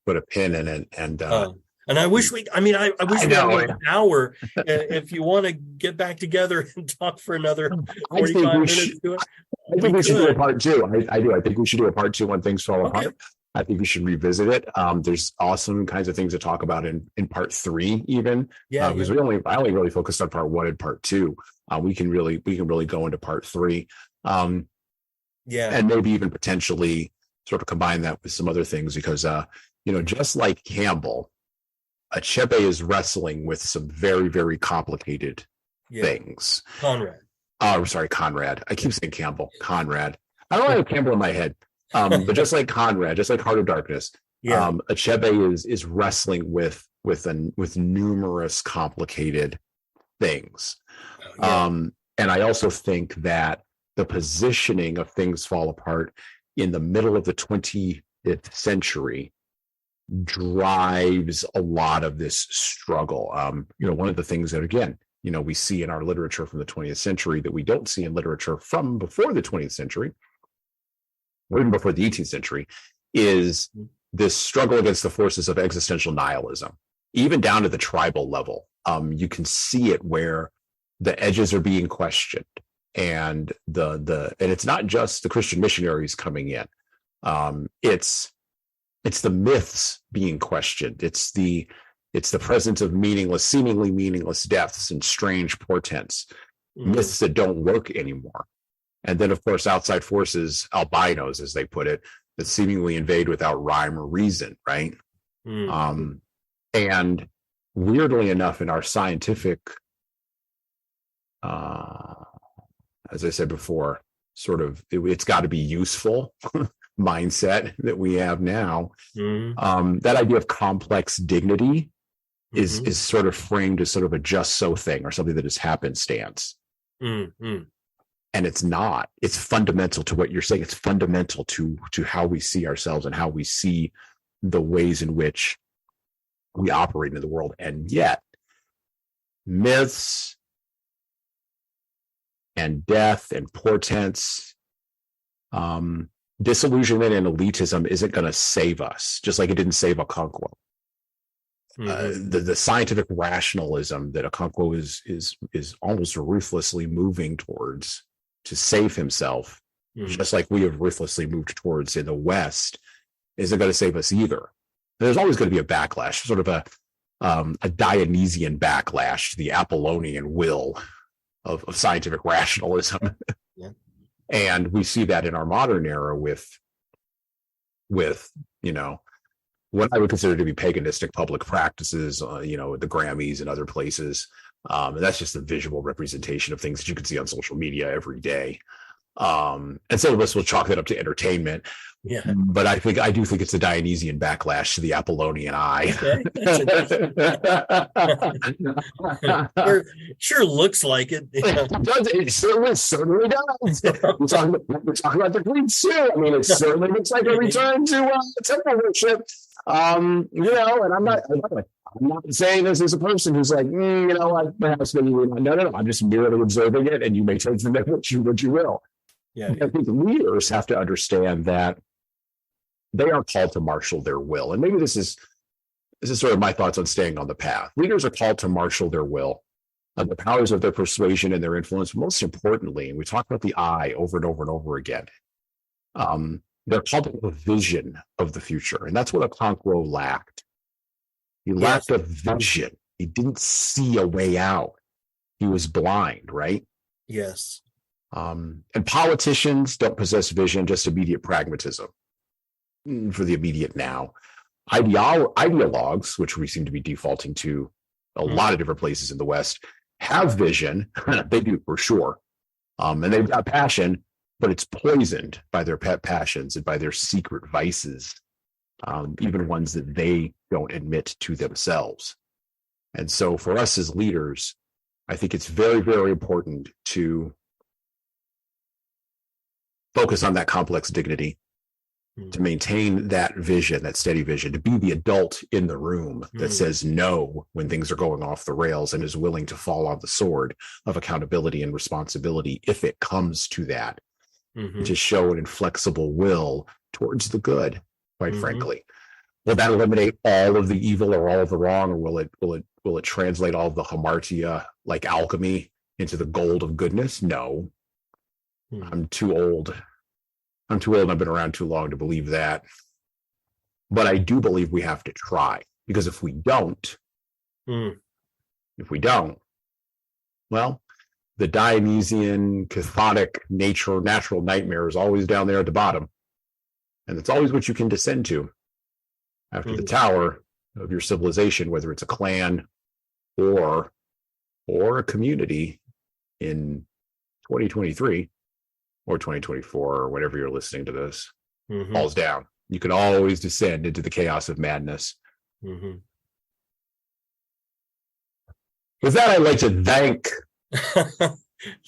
Put a pin in it, and I wish we had an hour. If you want to get back together and talk for another 45 minutes, I think we should do a part two. I do. I think we should do a part two when things fall apart. I think we should revisit it. There's awesome kinds of things to talk about in part 3, even. Because I only really focused on part 1 and part 2. We can really go into part 3. And maybe even potentially sort of combine that with some other things, because just like Campbell, Achebe is wrestling with some very, very complicated things. Conrad. I keep saying Campbell. Conrad. I don't have Campbell in my head. But just like Conrad, just like Heart of Darkness, Achebe is wrestling with numerous complicated things. And I also think that the positioning of Things Fall Apart in the middle of the 20th century drives a lot of this struggle. One of the things that, again, we see in our literature from the 20th century that we don't see in literature from before the 20th century, or even before the 18th century, is this struggle against the forces of existential nihilism, even down to the tribal level. You can see it where the edges are being questioned, and and it's not just the Christian missionaries coming in. It's the myths being questioned. It's the presence of seemingly meaningless deaths and strange portents, myths that don't work anymore. And then, of course, outside forces, albinos, as they put it, that seemingly invade without rhyme or reason, right? And weirdly enough, in our scientific as I said before, sort of it's got to be useful mindset that we have now. That idea of complex dignity is sort of framed as sort of a just so thing, or something that is happenstance. And it's not. It's fundamental to what you're saying. It's fundamental to how we see ourselves and how we see the ways in which we operate in the world. And yet, myths and death and portents, disillusionment and elitism isn't going to save us, just like it didn't save Okonkwo. The scientific rationalism that Okonkwo is almost ruthlessly moving towards to save himself, just like we have ruthlessly moved towards in the West, isn't going to save us either. There's always going to be a backlash, sort of a Dionysian backlash to the Apollonian will of scientific rationalism. And we see that in our modern era with what I would consider to be paganistic public practices, the Grammys and other places. And that's just a visual representation of things that you can see on social media every day. And some of us will chalk that up to entertainment. Yeah. But I do think it's a Dionysian backlash to the Apollonian eye. Okay. Sure looks like it. It certainly does. We're talking about the Greeks too. I mean, it certainly looks like a return to temple worship. And I'm not saying this as a person who's like, perhaps maybe no. I'm just merely observing it, and you may take from it what you will. Yeah. I think leaders have to understand that they are called to marshal their will. And maybe this is sort of my thoughts on staying on the path. Leaders are called to marshal their will, the powers of their persuasion and their influence. Most importantly, and we talk about the I over and over and over again, they're called to a vision of the future. And that's what Okonkwo lacked. He lacked a vision. He didn't see a way out. He was blind, right? Yes. And politicians don't possess vision, just immediate pragmatism for the immediate now. Ideologues, which we seem to be defaulting to a lot of different places in the West, have vision. They do, for sure. And they've got passion, but it's poisoned by their pet passions and by their secret vices, even ones that they don't admit to themselves. And so for us as leaders, I think it's very, very important to focus on that complex dignity, to maintain that vision, that steady vision, to be the adult in the room that says no when things are going off the rails and is willing to fall on the sword of accountability and responsibility if it comes to that, to show an inflexible will towards the good, quite frankly. Will that eliminate all of the evil or all of the wrong, or will it translate all of the hamartia, like alchemy, into the gold of goodness? No. I'm too old. And I've been around too long to believe that. But I do believe we have to try, because if we don't, well, the Dionysian, cathartic natural nightmare is always down there at the bottom. And it's always what you can descend to after the tower of your civilization, whether it's a clan or a community in 2023 or 2024 or whenever you're listening to this, falls down. You can always descend into the chaos of madness. With that, I'd like to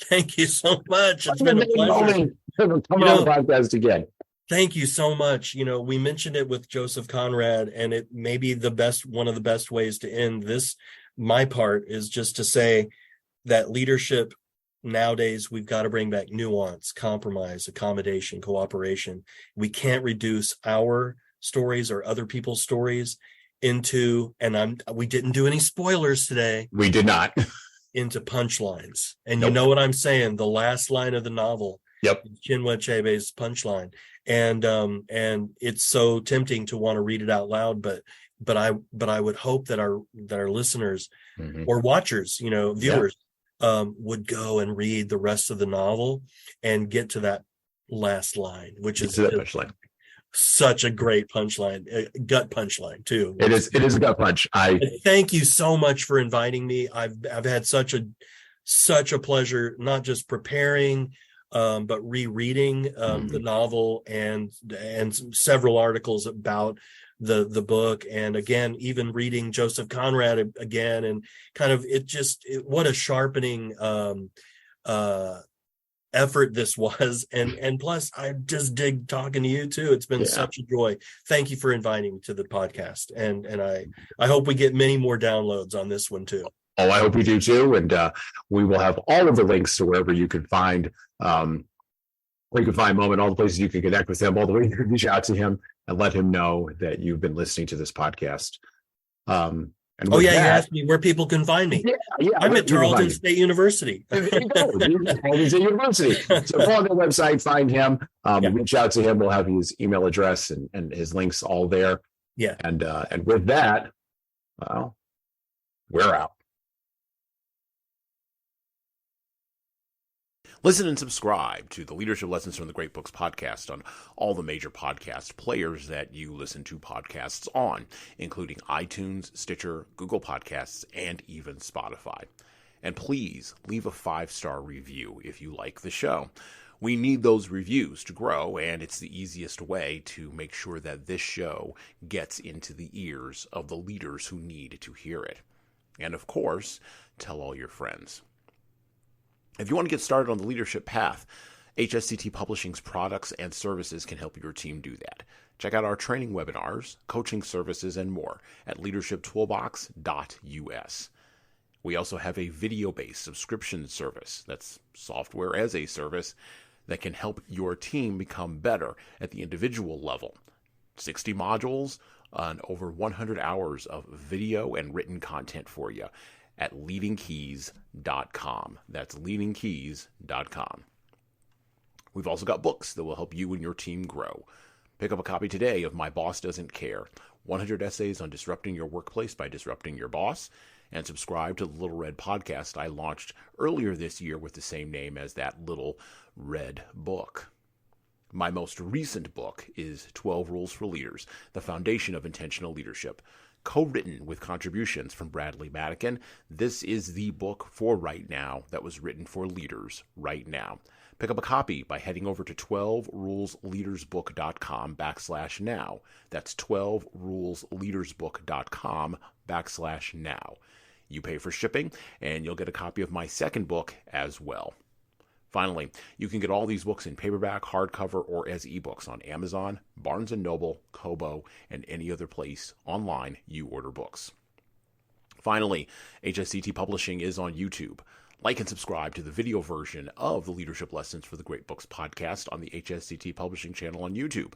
thank you so much. It's been a pleasure coming on the podcast again. Thank you so much. We mentioned it with Joseph Conrad, and it may be one of the best ways to end this. My part is just to say that leadership nowadays, we've got to bring back nuance, compromise, accommodation, cooperation. We can't reduce our stories or other people's stories into, we didn't do any spoilers today. We did not. Into punchlines. And You know what I'm saying? The last line of the novel. Yep. Chinua Achebe's punchline. And it's so tempting to want to read it out loud, but I would hope that our listeners or watchers, viewers, would go and read the rest of the novel and get to that last line, which is such a great punchline, gut punchline too. It is a gut punch. Thank you so much for inviting me. I've had such such a pleasure, not just preparing, but rereading the novel and several articles about the book, and again even reading Joseph Conrad again, and kind of what a sharpening effort this was, and plus I just dig talking to you too. It's been such a joy. Thank you for inviting me to the podcast, and I hope we get many more downloads on this one too. Oh, I hope we do too, and we will have all of the links to wherever you can find Moumin, all the places you can connect with him, all the way you can reach out to him and let him know that you've been listening to this podcast. You asked me where people can find me. Yeah, I'm at Tarleton State University. Tarleton State University. So go on their website, find him, reach out to him. We'll have his email address and his links all there. Yeah. And with that, well, we're out. Listen and subscribe to the Leadership Lessons from the Great Books podcast on all the major podcast players that you listen to podcasts on, including iTunes, Stitcher, Google Podcasts, and even Spotify. And please leave a 5-star review if you like the show. We need those reviews to grow, and it's the easiest way to make sure that this show gets into the ears of the leaders who need to hear it. And of course, tell all your friends. If you want to get started on the leadership path, HSCT Publishing's products and services can help your team do that. Check out our training webinars, coaching services, and more at leadershiptoolbox.us. We also have a video-based subscription service, that's software as a service, that can help your team become better at the individual level. 60 modules and over 100 hours of video and written content for you at LeadingKeys.com. That's LeadingKeys.com. We've also got books that will help you and your team grow. Pick up a copy today of My Boss Doesn't Care, 100 Essays on Disrupting Your Workplace by Disrupting Your Boss, and subscribe to the Little Red podcast I launched earlier this year with the same name as that Little Red book. My most recent book is 12 Rules for Leaders, the Foundation of Intentional Leadership. Co-written with contributions from Bradley Madigan, this is the book for right now that was written for leaders right now. Pick up a copy by heading over to 12rulesleadersbook.com/now. That's 12rulesleadersbook.com/now. You pay for shipping, and you'll get a copy of my second book as well. Finally, you can get all these books in paperback, hardcover, or as ebooks on Amazon, Barnes & Noble, Kobo, and any other place online you order books. Finally, HSCT Publishing is on YouTube. Like and subscribe to the video version of the Leadership Lessons for the Great Books podcast on the HSCT Publishing channel on YouTube.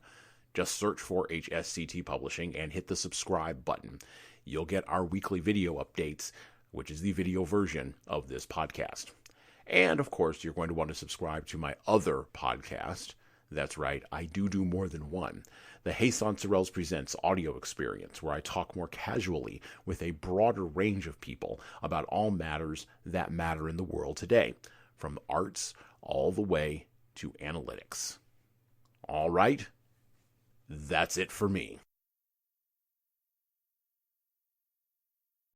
Just search for HSCT Publishing and hit the subscribe button. You'll get our weekly video updates, which is the video version of this podcast. And, of course, you're going to want to subscribe to my other podcast. That's right, I do more than one. The Jesan Sorrells Presents audio experience, where I talk more casually with a broader range of people about all matters that matter in the world today, from arts all the way to analytics. All right, that's it for me.